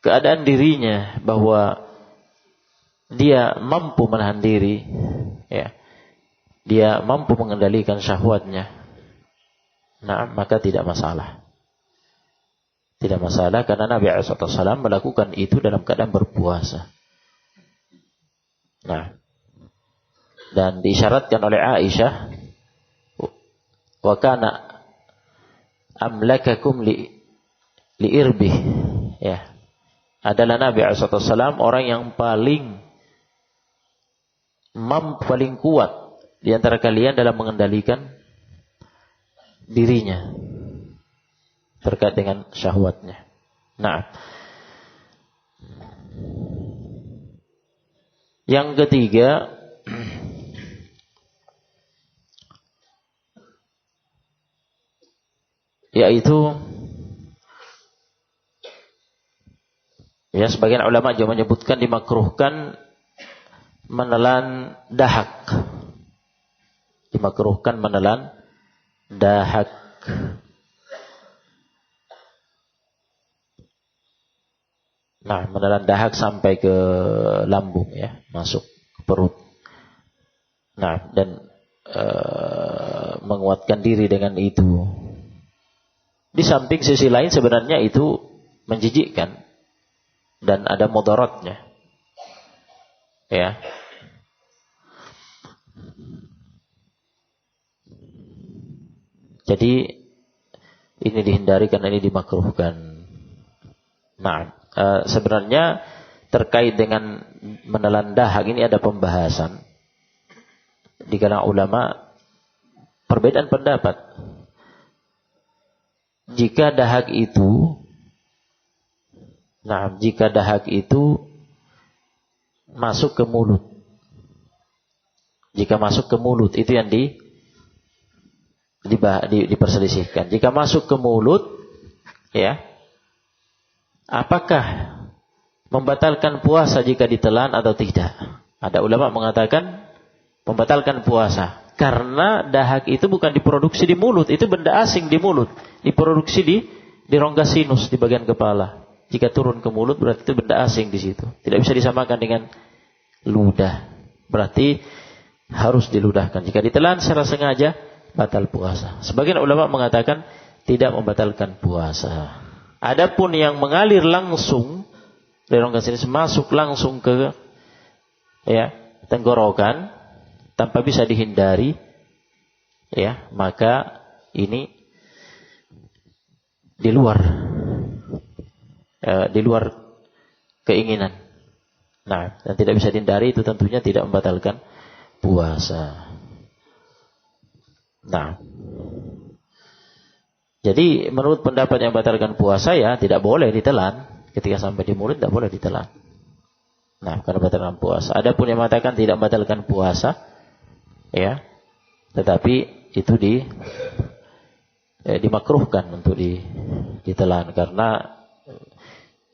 keadaan dirinya bahwa dia mampu menahan diri, ya, dia mampu mengendalikan syahwatnya, nah maka tidak masalah. Tidak masalah karena Nabi SAW melakukan itu dalam keadaan berpuasa. Nah, dan diisyaratkan oleh Aisyah, wa kana amlakakum li irbih, ya, adalah Nabi SAW orang yang paling paling kuat di antara kalian dalam mengendalikan dirinya terkait dengan syahwatnya. Nah, yang ketiga, yaitu ya, sebagian ulama juga menyebutkan dimakruhkan menelan dahak. Dimakruhkan menelan dahak. Nah, menelan dahak sampai ke lambung ya, masuk ke perut. Nah, dan menguatkan diri dengan itu. Di samping sisi lain sebenarnya itu menjijikkan dan ada mudaratnya. Ya. Jadi ini dihindari karena ini dimakruhkan. Nah, sebenarnya terkait dengan menelan dahak ini ada pembahasan di kalangan ulama, perbedaan pendapat. Jika dahak itu masuk ke mulut. Jika masuk ke mulut itu yang diperselisihkan. Jika masuk ke mulut, ya, apakah membatalkan puasa jika ditelan atau tidak? Ada ulama mengatakan membatalkan puasa. Karena dahak itu bukan diproduksi di mulut, itu benda asing di mulut, diproduksi di rongga sinus di bagian kepala. Jika turun ke mulut berarti itu benda asing di situ. Tidak bisa disamakan dengan ludah. Berarti harus diludahkan. Jika ditelan secara sengaja, batal puasa. Sebagian ulama mengatakan tidak membatalkan puasa. Adapun yang mengalir langsung dari rongga sinus masuk langsung ke tenggorokan tanpa bisa dihindari, maka ini di luar keinginan. Nah, dan tidak bisa dihindari itu tentunya tidak membatalkan puasa. Nah, jadi menurut pendapat yang membatalkan puasa ya tidak boleh ditelan. Ketika sampai di mulut tidak boleh ditelan. Nah, karena batalkan puasa. Adapun yang mengatakan tidak membatalkan puasa, tetapi itu dimakruhkan untuk ditelan karena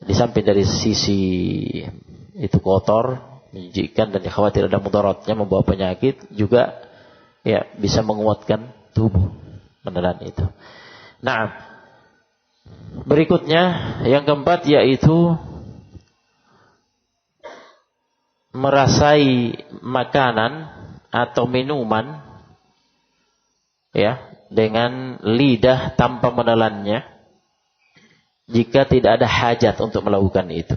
di samping dari sisi itu kotor, menjijikkan dan khawatir ada mudaratnya membawa penyakit, juga bisa menguatkan tubuh menelan itu. Nah, berikutnya yang keempat yaitu merasai makanan atau minuman dengan lidah tanpa menelannya jika tidak ada hajat untuk melakukan itu.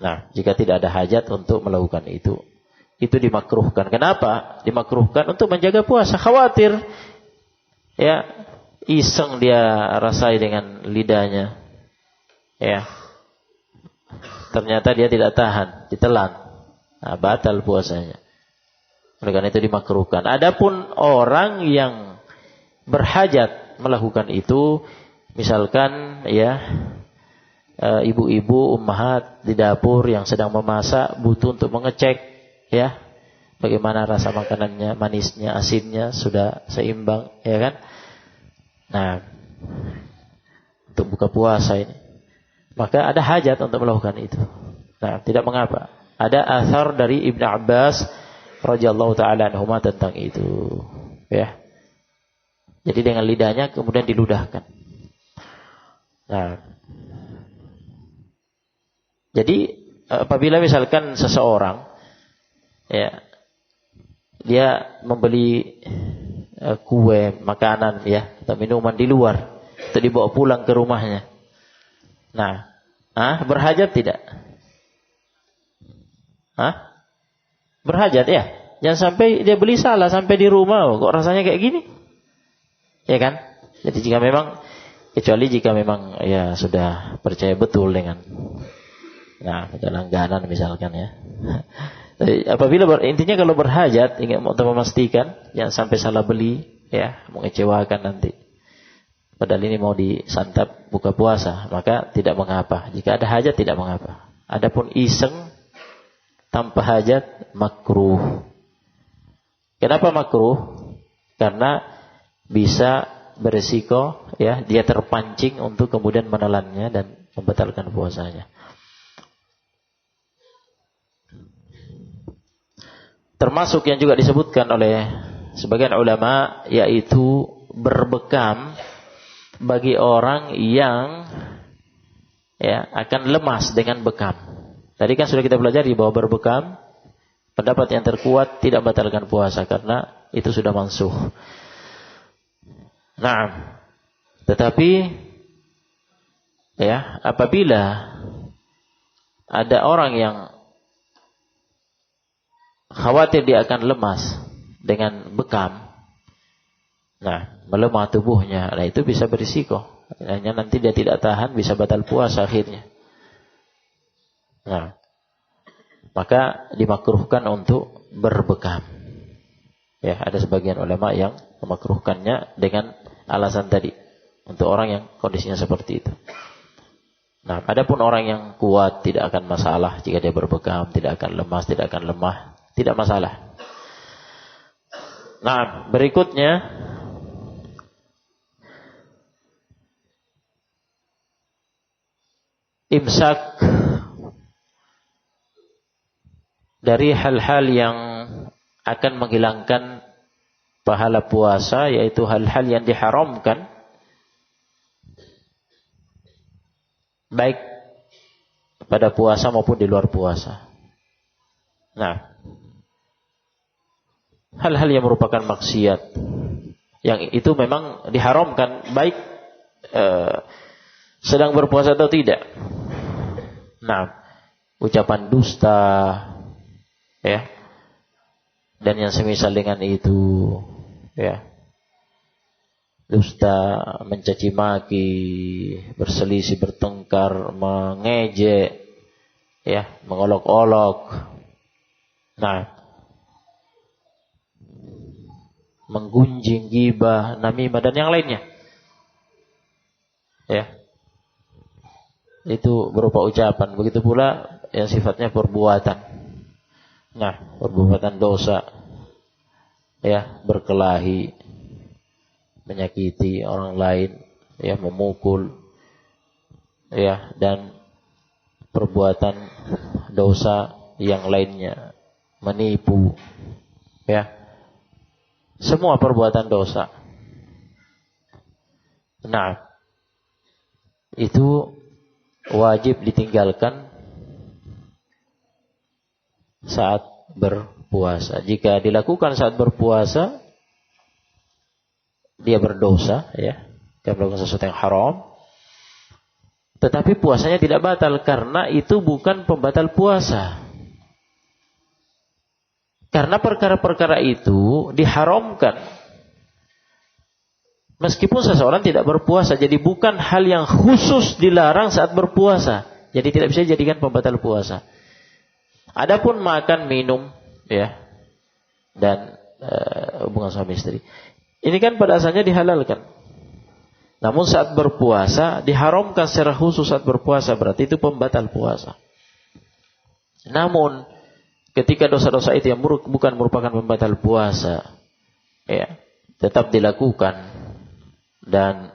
Nah, jika tidak ada hajat untuk melakukan itu dimakruhkan. Kenapa? Dimakruhkan untuk menjaga puasa. Khawatir iseng dia rasai dengan lidahnya, ternyata dia tidak tahan, ditelan, batal puasanya. Oleh karena itu dimakruhkan. Adapun orang yang berhajat melakukan itu, misalkan ibu-ibu ummahat di dapur yang sedang memasak butuh untuk mengecek bagaimana rasa makanannya, manisnya, asinnya sudah seimbang, kan? Nah, untuk buka puasa ini, maka ada hajat untuk melakukan itu. Nah, tidak mengapa. Ada athar dari Ibnu Abbas radhiyallahu taala anhuma tentang itu, Jadi dengan lidahnya kemudian diludahkan. Nah, jadi apabila misalkan seseorang dia membeli kue, makanan atau minuman di luar, atau dibawa pulang ke rumahnya. Nah, berhajat tidak? Berhajat ya? Jangan sampai dia beli salah sampai di rumah, kok rasanya kayak gini? Ya kan? Jadi kecuali jika memang sudah percaya betul dengan langganan misalkan Apabila intinya kalau berhajat ingin untuk memastikan jangan sampai salah beli, mengecewakan nanti. Padahal ini mau disantap buka puasa, maka tidak mengapa. Jika ada hajat tidak mengapa. Adapun iseng tanpa hajat makruh. Kenapa makruh? Karena bisa beresiko dia terpancing untuk kemudian menelannya dan membatalkan puasanya. Termasuk yang juga disebutkan oleh sebagian ulama yaitu berbekam bagi orang yang akan lemas dengan bekam. Tadi kan sudah kita pelajari bahwa berbekam pendapat yang terkuat tidak membatalkan puasa karena itu sudah mansuh. Nah, tetapi apabila ada orang yang khawatir dia akan lemas dengan bekam, melemah tubuhnya, itu bisa berisiko. Hanya nanti dia tidak tahan, bisa batal puasa akhirnya. Maka dimakruhkan untuk berbekam. Ada sebagian ulama yang memakruhkannya dengan alasan tadi, untuk orang yang kondisinya seperti itu. Adapun orang yang kuat tidak akan masalah jika dia berbekam, tidak akan lemas, tidak akan lemah. Tidak masalah. Berikutnya imsak dari hal-hal yang akan menghilangkan pahala puasa, yaitu hal-hal yang diharamkan baik pada puasa maupun di luar puasa. Nah, hal-hal yang merupakan maksiat yang itu memang diharamkan baik sedang berpuasa atau tidak. Nah, ucapan dusta, ya, dan yang semisal dengan itu, ya, dusta, mencaci maki, berselisih, bertengkar, mengejek, ya, mengolok-olok, nah, menggunjing, ghibah, namimah dan yang lainnya, ya, itu berupa ucapan. Begitu pula yang sifatnya perbuatan. Nah, perbuatan dosa, ya, berkelahi, menyakiti orang lain, ya, memukul, ya, dan perbuatan dosa yang lainnya, menipu, ya, semua perbuatan dosa. Nah, itu wajib ditinggalkan saat berpuasa. Jika dilakukan saat berpuasa, dia berdosa, ya, dia melakukan sesuatu yang haram. Tetapi puasanya tidak batal karena itu bukan pembatal puasa. Karena perkara-perkara itu diharamkan meskipun seseorang tidak berpuasa. Jadi bukan hal yang khusus dilarang saat berpuasa. Jadi tidak bisa dijadikan pembatal puasa. Adapun makan, minum, ya, dan hubungan suami istri, ini kan pada asalnya dihalalkan. Namun saat berpuasa diharamkan secara khusus saat berpuasa, berarti itu pembatal puasa. Namun ketika dosa-dosa itu yang bukan merupakan pembatal puasa, ya, tetap dilakukan dan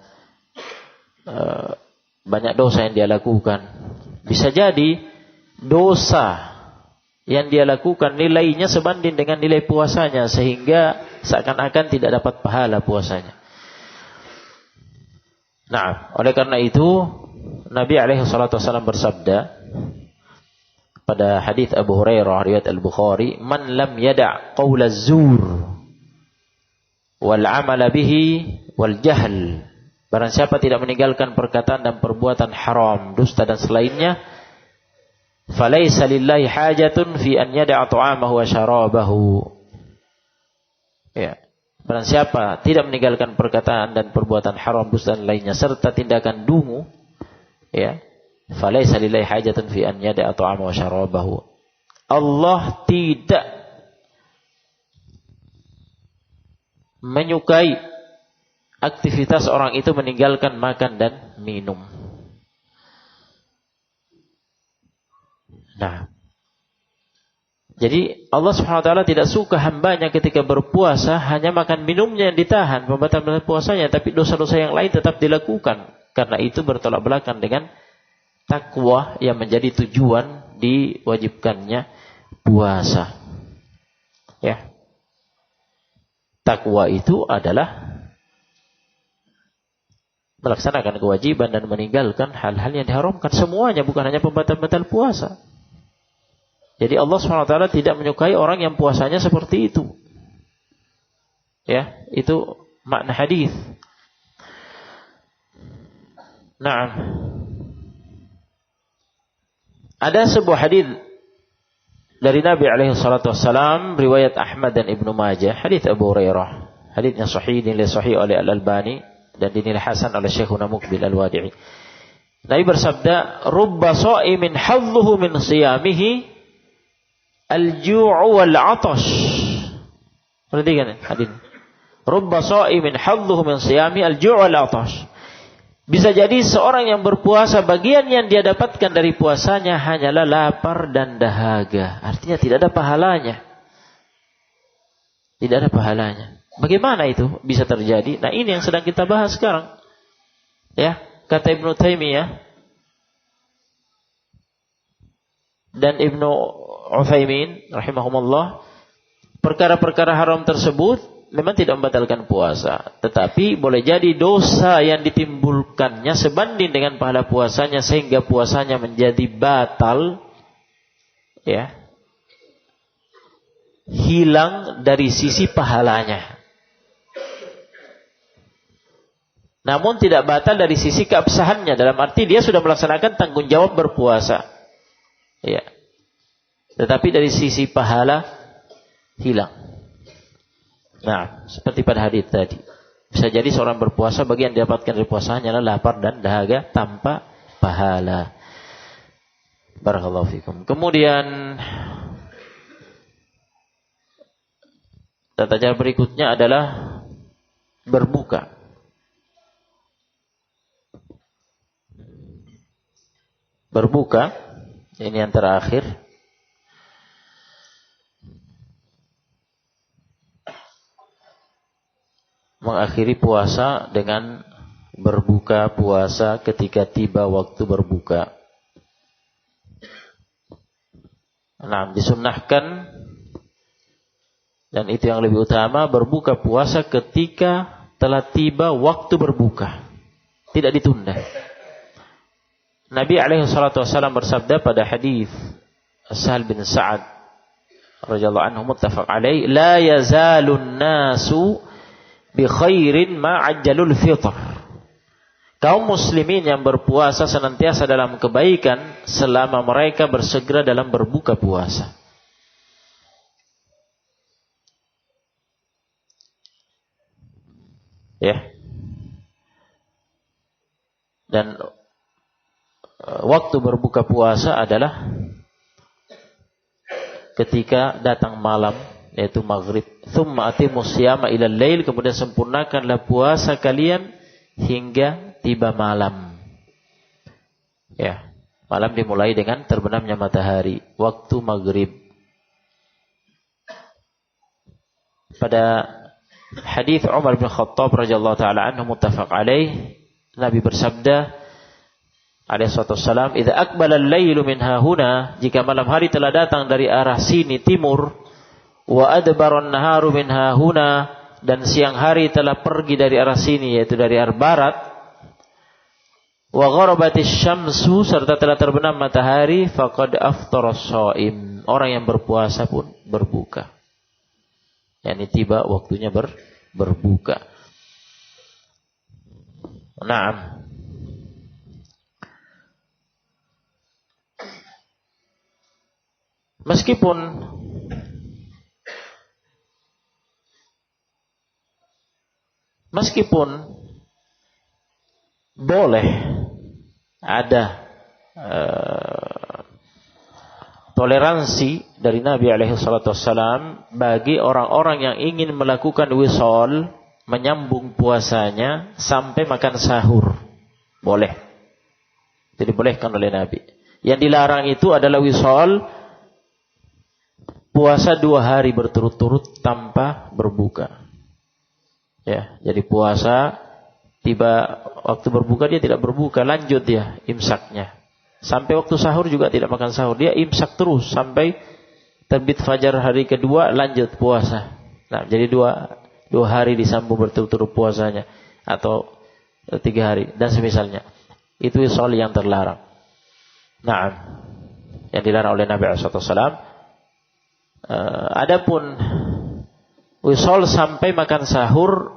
banyak dosa yang dia lakukan. Bisa jadi dosa yang dia lakukan nilainya sebanding dengan nilai puasanya sehingga seakan-akan tidak dapat pahala puasanya. Nah, oleh karena itu Nabi alaihi salatu wasallam bersabda pada hadis Abu Hurairah riwayat Al-Bukhari, "Man lam yada' qaula az-zur wal 'amala bihi wal jahl." Barang siapa tidak meninggalkan perkataan dan perbuatan haram, dusta dan selainnya, falaisa lillahi hajatun fi an yada'a ta'amahu wa syarabahu. Ya. Barang siapa tidak meninggalkan perkataan dan perbuatan haram, dusta dan lainnya serta tindakan dungu, ya, falaisa lillahi hajatun fi an yada'a ta'amahu wa syarabahu. Allah tidak menyukai aktivitas orang itu meninggalkan makan dan minum. Nah, jadi Allah Subhanahu wa taala tidak suka hambanya ketika berpuasa hanya makan minumnya yang ditahan, pembatal puasanya, tapi dosa-dosa yang lain tetap dilakukan. Karena itu bertolak belakang dengan takwa yang menjadi tujuan diwajibkannya puasa. Ya. Takwa itu adalah melaksanakan kewajiban dan meninggalkan hal-hal yang diharamkan. Semuanya, bukan hanya pembatal-pembatal puasa. Jadi Allah SWT tidak menyukai orang yang puasanya seperti itu. Ya, itu makna hadis. Nah, ada sebuah hadis dari Nabi alaihi salatu wassalam, riwayat Ahmad dan Ibnu Majah, hadis Abu Hurairah. Hadisnya sahih, dinilai sahih oleh Al-Albani dan dinilai hasan oleh Syekhuna Muqbil Al-Wadi'i. Nabi bersabda, "Rubba sha'imin hadduhu min siyamihi al-ju'u wal-'atash." Perhatikan hadis. Rubba sha'imin hadduhu min siyami al-ju'u wal-'atash. Bisa jadi seorang yang berpuasa, bagian yang dia dapatkan dari puasanya hanyalah lapar dan dahaga. Artinya tidak ada pahalanya. Tidak ada pahalanya. Bagaimana itu bisa terjadi? Nah, ini yang sedang kita bahas sekarang. Ya, kata Ibnu Taimiyah dan Ibnu Utsaimin rahimahumullah, perkara-perkara haram tersebut memang tidak membatalkan puasa, tetapi boleh jadi dosa yang ditimbulkannya sebanding dengan pahala puasanya sehingga puasanya menjadi batal, ya, hilang dari sisi pahalanya. Namun tidak batal dari sisi keabsahannya, dalam arti dia sudah melaksanakan tanggung jawab berpuasa, ya, tetapi dari sisi pahala hilang. Nah, seperti pada hadis tadi, bisa jadi seorang berpuasa bagi yang didapatkan dari puasanya adalah lapar dan dahaga tanpa pahala. Barakallahu fikum. Kemudian tata cara berikutnya adalah berbuka. Berbuka, ini yang terakhir. Mengakhiri puasa dengan berbuka puasa ketika tiba waktu berbuka. Nah, disunnahkan, dan itu yang lebih utama, berbuka puasa ketika telah tiba waktu berbuka, tidak ditunda. Nabi SAW bersabda pada hadis Sahal bin Sa'ad radhiyallahu anhu muttafaq alaih, la yazalun nasu bi khairin ma ajjalul fitr. Kaum muslimin yang berpuasa senantiasa dalam kebaikan selama mereka bersegera dalam berbuka puasa. Ya. Dan waktu berbuka puasa adalah ketika datang malam, yaitu maghrib. Thumma atimus siyama ilal lail, kemudian sempurnakanlah puasa kalian hingga tiba malam. Ya, malam dimulai dengan terbenamnya matahari, waktu maghrib. Pada hadis Umar bin Khattab radhiyallahu taala anhu muttafaq alaih, Nabi bersabda alaihi wassalam, "Idza aqbala al-lailu min hahuna," jika malam hari telah datang dari arah sini timur, wa adbaran naharu min hahuna, dan siang hari telah pergi dari arah sini yaitu dari arah barat, wa gharabatis syamsu, serta telah terbenam matahari, faqad aftara shaim, orang yang berpuasa pun berbuka. Yani tiba waktunya berbuka. Naam. Meskipun boleh ada toleransi dari Nabi alaihi salatu wassalam bagi orang-orang yang ingin melakukan wisal, menyambung puasanya sampai makan sahur. Boleh. Itu dibolehkan oleh Nabi. Yang dilarang itu adalah wisal puasa 2 hari berturut-turut tanpa berbuka. Ya, jadi puasa tiba waktu berbuka dia tidak berbuka, lanjut dia imsaknya. Sampai waktu sahur juga tidak makan sahur, dia imsak terus sampai terbit fajar hari kedua, lanjut puasa. Nah, jadi 2 hari disambung berturut-turut puasanya, atau 3 hari dan semisalnya. Itu wisal yang terlarang. Nah, yang dilarang oleh Nabi SAW. Adapun wisal sampai makan sahur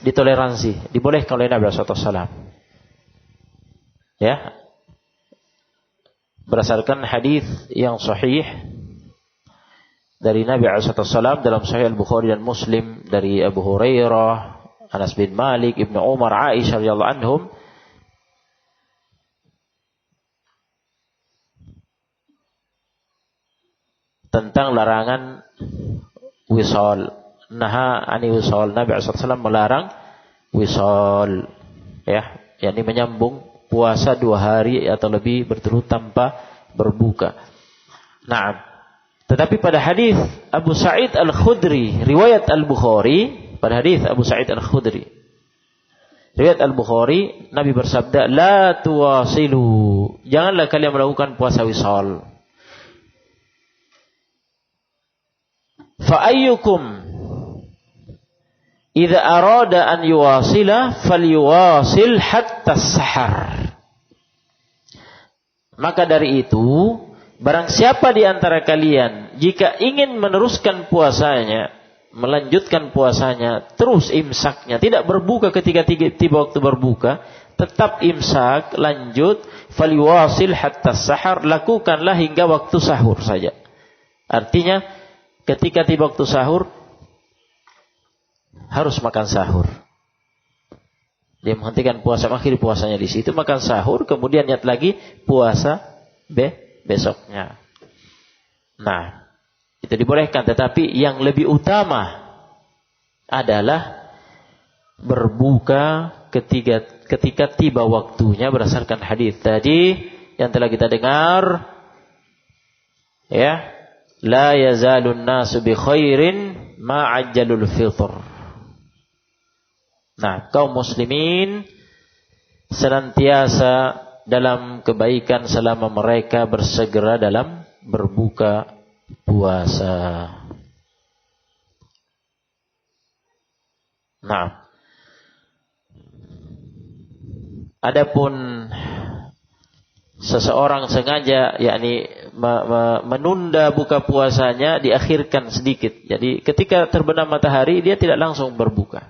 ditoleransi, dibolehkan oleh Nabi SAW. Ya, berdasarkan hadis yang sahih dari Nabi SAW dalam Sahih Al-Bukhari dan Muslim dari Abu Hurairah, Anas bin Malik, Ibnu Umar, Aisyah radhiyallahu anhum, tentang larangan wisal. Naha ani wisal, Nabi SAW melarang wisal, ya, yakni menyambung puasa 2 hari atau lebih berturut tanpa berbuka. Nah, tetapi pada hadis Abu Sa'id Al-Khudri, riwayat Al-Bukhari, pada hadis Abu Sa'id Al-Khudri, riwayat Al-Bukhari, Nabi bersabda, "La tuwasilu," janganlah kalian melakukan puasa wisal. "Fa ayyukum idza arada an yuwasila falyuwasil hatta sahar. Maka dari itu, barang siapa di antara kalian jika ingin meneruskan puasanya, melanjutkan puasanya, terus imsaknya, tidak berbuka ketika tiba waktu berbuka, tetap imsak, lanjut, falyuwasil hatta sahar, lakukanlah hingga waktu sahur saja. Artinya, ketika tiba waktu sahur, harus makan sahur. Dia menghentikan puasa, mengakhiri puasanya di situ, makan sahur, kemudian niat lagi puasa besoknya. Nah, itu dibolehkan, tetapi yang lebih utama adalah berbuka ketika tiba waktunya berdasarkan hadis tadi yang telah kita dengar, ya, la yazalun nasu bi khairin ma ajjalul fitr. Nah, kaum muslimin senantiasa dalam kebaikan selama mereka bersegera dalam berbuka puasa. Nah, adapun seseorang sengaja yakni menunda buka puasanya, diakhirkan sedikit. Jadi ketika terbenam matahari dia tidak langsung berbuka.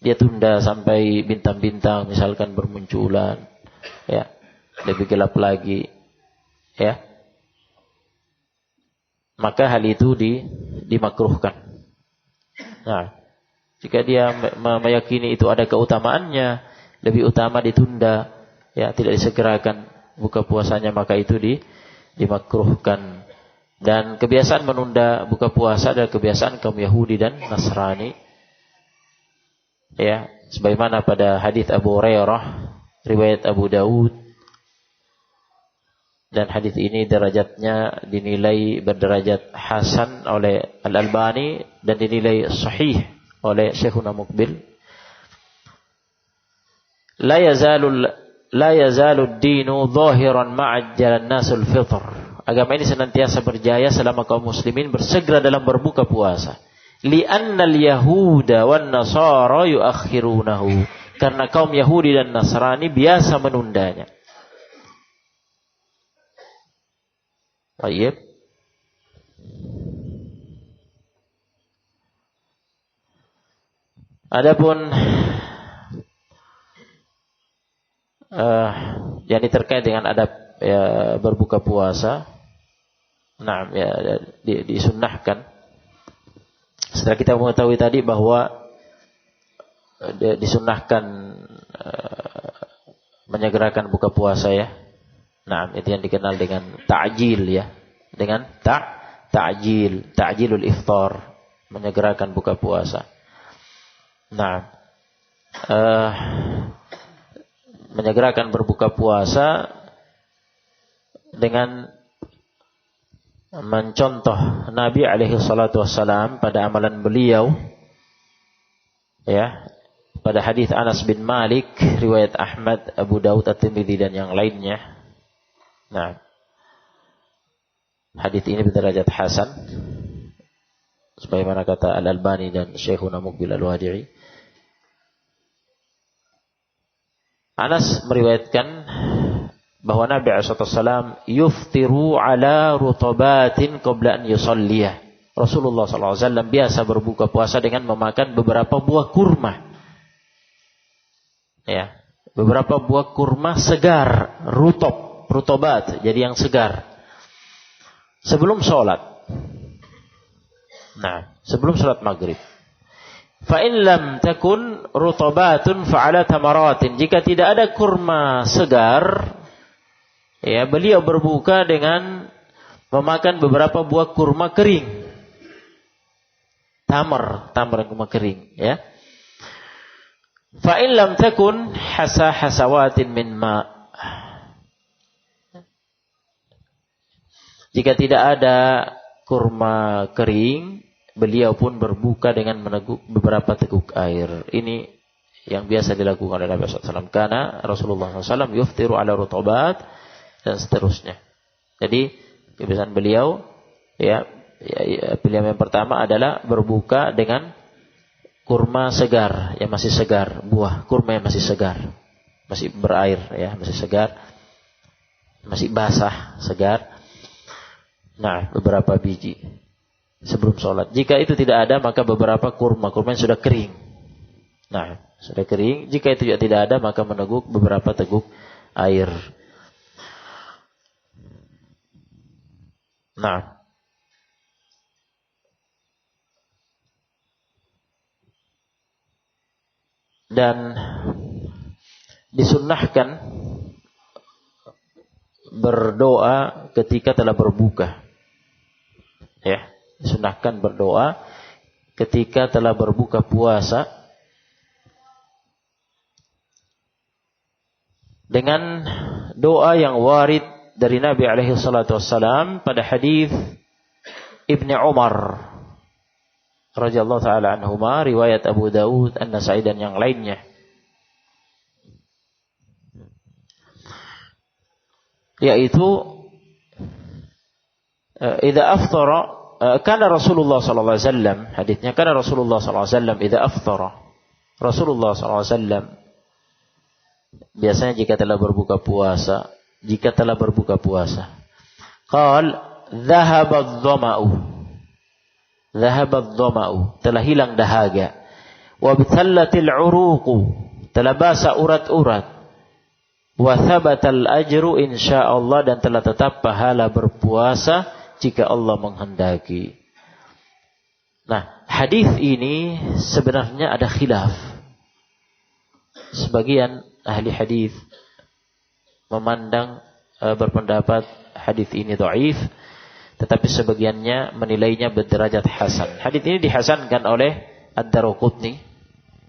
Dia tunda sampai bintang-bintang misalkan bermunculan, ya, lebih gelap lagi, ya. Maka hal itu dimakruhkan. Nah, jika dia meyakini itu ada keutamaannya, lebih utama ditunda, ya, tidak disegerakan buka puasanya, maka itu dimakruhkan. Dan kebiasaan menunda buka puasa adalah kebiasaan kaum Yahudi dan Nasrani. Ya, sebagaimana pada hadis Abu Hurairah riwayat Abu Daud, dan hadis ini derajatnya dinilai berderajat hasan oleh Al-Albani dan dinilai sahih oleh Syekhuna Muqbil. La yazalu ad-dinu zahiran ma'ajjalan nasul fitr. Agama ini senantiasa berjaya selama kaum muslimin bersegera dalam berbuka puasa. Li'annal yahuda wan nasara yuakhirunahu. Karena kaum Yahudi dan Nasrani biasa menundanya. Baik. Adapun yang terkait dengan adab ya, berbuka puasa, nah, ya, disunnahkan. Setelah kita mengetahui tadi bahwa disunnahkan menyegerakan buka puasa, ya. Nah, itu yang dikenal dengan ta'jil, ya. Dengan ta'jilul iftar, menyegerakan buka puasa. Nah, menyegerakan berbuka puasa dengan mencontoh Nabi alaihi salatu wassalam pada amalan beliau, ya, pada hadis Anas bin Malik riwayat Ahmad, Abu Daud, At-Tirmidzi dan yang lainnya. Nah, hadis ini berderajat hasan sebagaimana kata Al-Albani dan Syekhuna Muqbil Al-Wadi'i. Anas meriwayatkan bahwa Nabi SAW yuftiru ala rutabatin qabla an yusalliyah. Rasulullah SAW biasa berbuka puasa dengan memakan beberapa buah kurma. Ya, beberapa buah kurma segar, rutobat, jadi yang segar. Sebelum sholat. Nah, sebelum sholat maghrib. Fa in lam takun rutabatun fa'ala tamaratin. Jika tidak ada kurma segar, ya, beliau berbuka dengan memakan beberapa buah kurma kering. Tamar kurma kering, ya. Fa in lam takun hasawatin min ma. Jika tidak ada kurma kering, beliau pun berbuka dengan meneguk beberapa teguk air. Ini yang biasa dilakukan oleh Nabi SAW. Karena Rasulullah SAW yuftiru ala rutabat dan seterusnya. Jadi kebiasaan beliau, ya, pilihan yang pertama adalah berbuka dengan kurma segar, yang masih segar, buah kurma yang masih segar, masih berair ya, masih segar, masih basah, segar. Nah, beberapa biji sebelum sholat. Jika itu tidak ada, maka beberapa kurma yang sudah kering. Nah, sudah kering. Jika itu juga tidak ada, maka meneguk beberapa teguk air. Nah, dan disunnahkan berdoa ketika telah berbuka. Ya, disunnahkan berdoa ketika telah berbuka puasa dengan doa yang warid dari Nabi alaihi salatu wassalam pada hadis Ibnu Umar radhiyallahu taala anhuma, riwayat Abu Daud, An-Nasa'i dan yang lainnya. Yaitu idza aftara kana Rasulullah sallallahu alaihi wasallam, hadisnya kana Rasulullah sallallahu alaihi wasallam idza aftara, Rasulullah sallallahu alaihi wasallam biasanya jika telah berbuka puasa, qal dhahaba adh-dhama'u, telah hilang dahaga, wa bithallatil 'uruqu, telah basah urat-urat, wa thabatal ajru insyaallah, dan telah tetap pahala berpuasa jika Allah menghendaki. Nah, hadis ini sebenarnya ada khilaf. Sebagian ahli hadis memandang berpendapat hadis ini dhaif, tetapi sebagiannya menilainya berderajat hasan. Hadis ini dihasankan oleh Ad-Daraqutni,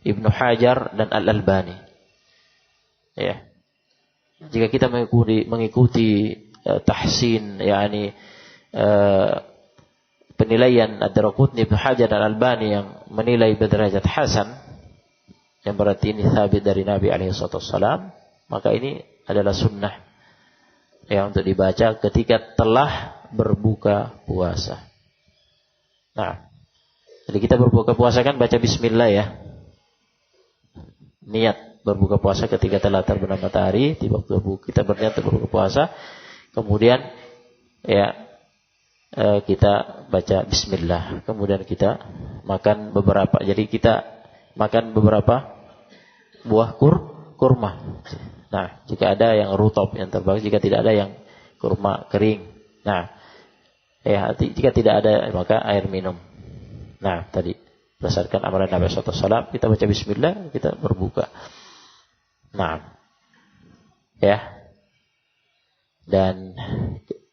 Ibnu Hajar dan Al-Albani. Ya. Jika kita mengikuti tahsin, yakni penilaian Ad-Daraqutni, Ibnu Hajar dan Al-Albani yang menilai berderajat hasan, yang berarti ini sabit dari Nabi alaihi wasallam, maka ini adalah sunnah yang untuk dibaca ketika telah berbuka puasa. Nah, jadi kita berbuka puasa kan baca bismillah ya. Niat berbuka puasa ketika telah terbenam matahari, di waktu kita berniat berbuka puasa, kemudian ya kita baca bismillah, kemudian kita makan beberapa. Jadi kita makan beberapa buah kurma. Nah, jika ada yang rutop yang terbagus, jika tidak ada yang kurma kering. Nah, ya jika tidak ada maka air minum. Nah, tadi berdasarkan amalan Nabi sallallahu alaihi wasallam kita baca bismillah, kita berbuka. Nah, ya. Dan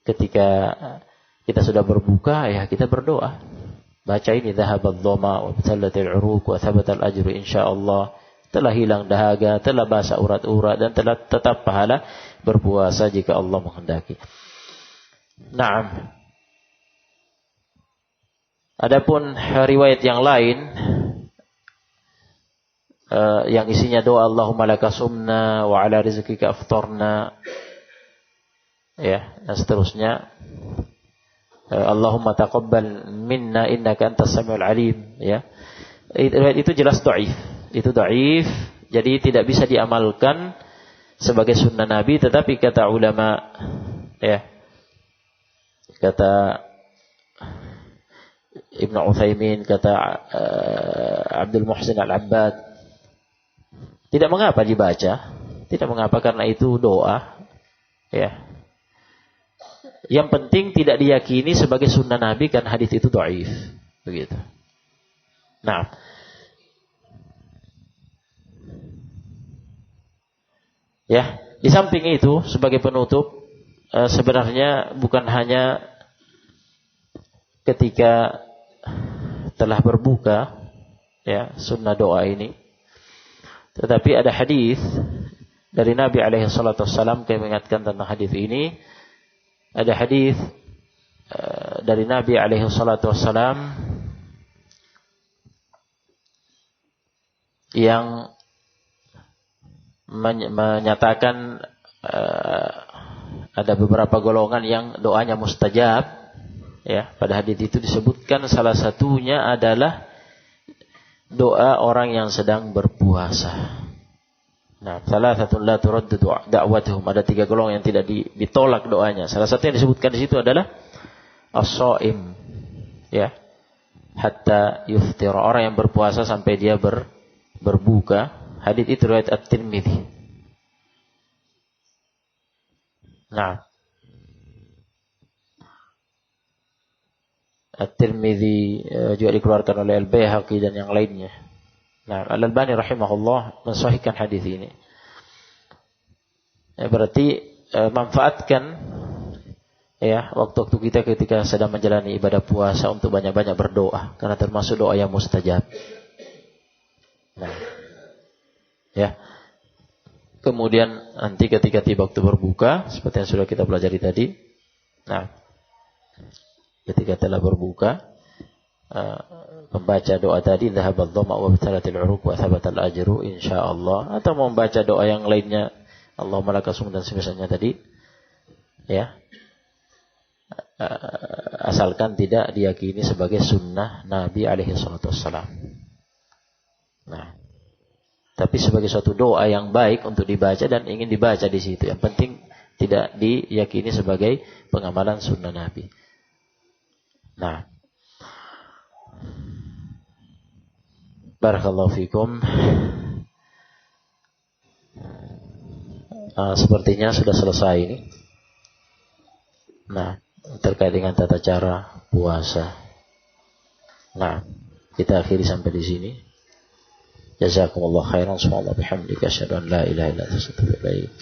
ketika kita sudah berbuka, ya kita berdoa. Baca ini dhahabadh dhama wa batallatil uruq wa thabatal ajru insyaallah. Telah hilang dahaga, telah basah urat-urat, dan telah tetap pahala berpuasa jika Allah menghendaki. Naam. Adapun riwayat yang lain yang isinya doa Allahumma laka sumna wa ala rizqika aftarna, ya, dan seterusnya. Allahumma taqabbal minna innaka antas samiul alim, ya. Itu jelas dhaif. Itu dhaif, jadi tidak bisa diamalkan sebagai sunnah Nabi, tetapi kata ulama, ya, kata Ibnu Utsaimin, kata Abdul Muhsin Al-Abbad, tidak mengapa dibaca, tidak mengapa karena itu doa, ya. Yang penting tidak diyakini sebagai sunnah Nabi karena hadis itu dhaif, begitu. Nah, ya, di samping itu sebagai penutup, sebenarnya bukan hanya ketika telah berbuka, ya, sunnah doa ini, tetapi ada hadis dari Nabi alaihi salatu wassalam yang mengingatkan tentang hadis ini. Ada hadis dari Nabi alaihi salatu wassalam yang menyatakan ada beberapa golongan yang doanya mustajab, ya. Pada hadis itu disebutkan salah satunya adalah doa orang yang sedang berpuasa. Nah, salah satu la turaddu da'watuhum, ada 3 golongan yang tidak ditolak doanya. Salah satu yang disebutkan di situ adalah as-shaim, ya. Hatta yuftira, orang yang berpuasa sampai dia berbuka. Hadits itu riwayat At-Tirmidzi. Nah, At-Tirmidzi juga dikeluarkan oleh Al-Baihaqi dan yang lainnya. Nah, Al-Albani rahimahullah mensahihkan hadis ini. Berarti manfaatkan ya waktu-waktu kita ketika sedang menjalani ibadah puasa untuk banyak-banyak berdoa, karena termasuk doa yang mustajab. Nah, ya. Kemudian nanti ketika tiba waktu berbuka, seperti yang sudah kita pelajari tadi. Nah, ketika telah berbuka, membaca doa tadi, dhahabadh dhama wa btalatil uruq wa thabatal ajru insyaallah, atau membaca doa yang lainnya, Allahumma lakasum dan semisalnya tadi, ya. Asalkan tidak diyakini sebagai sunnah Nabi alaihi salatu wassalam. Nah, tapi sebagai suatu doa yang baik untuk dibaca dan ingin dibaca di situ. Yang penting tidak diyakini sebagai pengamalan sunnah Nabi. Nah, barakallahu fikum. Sepertinya sudah selesai ini. Nah, terkait dengan tata cara puasa. Nah, kita akhiri sampai di sini. Jazakumullah khairan. Subhanallah bihamdika asyhadu an la ilaha illa anta astaghfiruka wa atubu ilaik.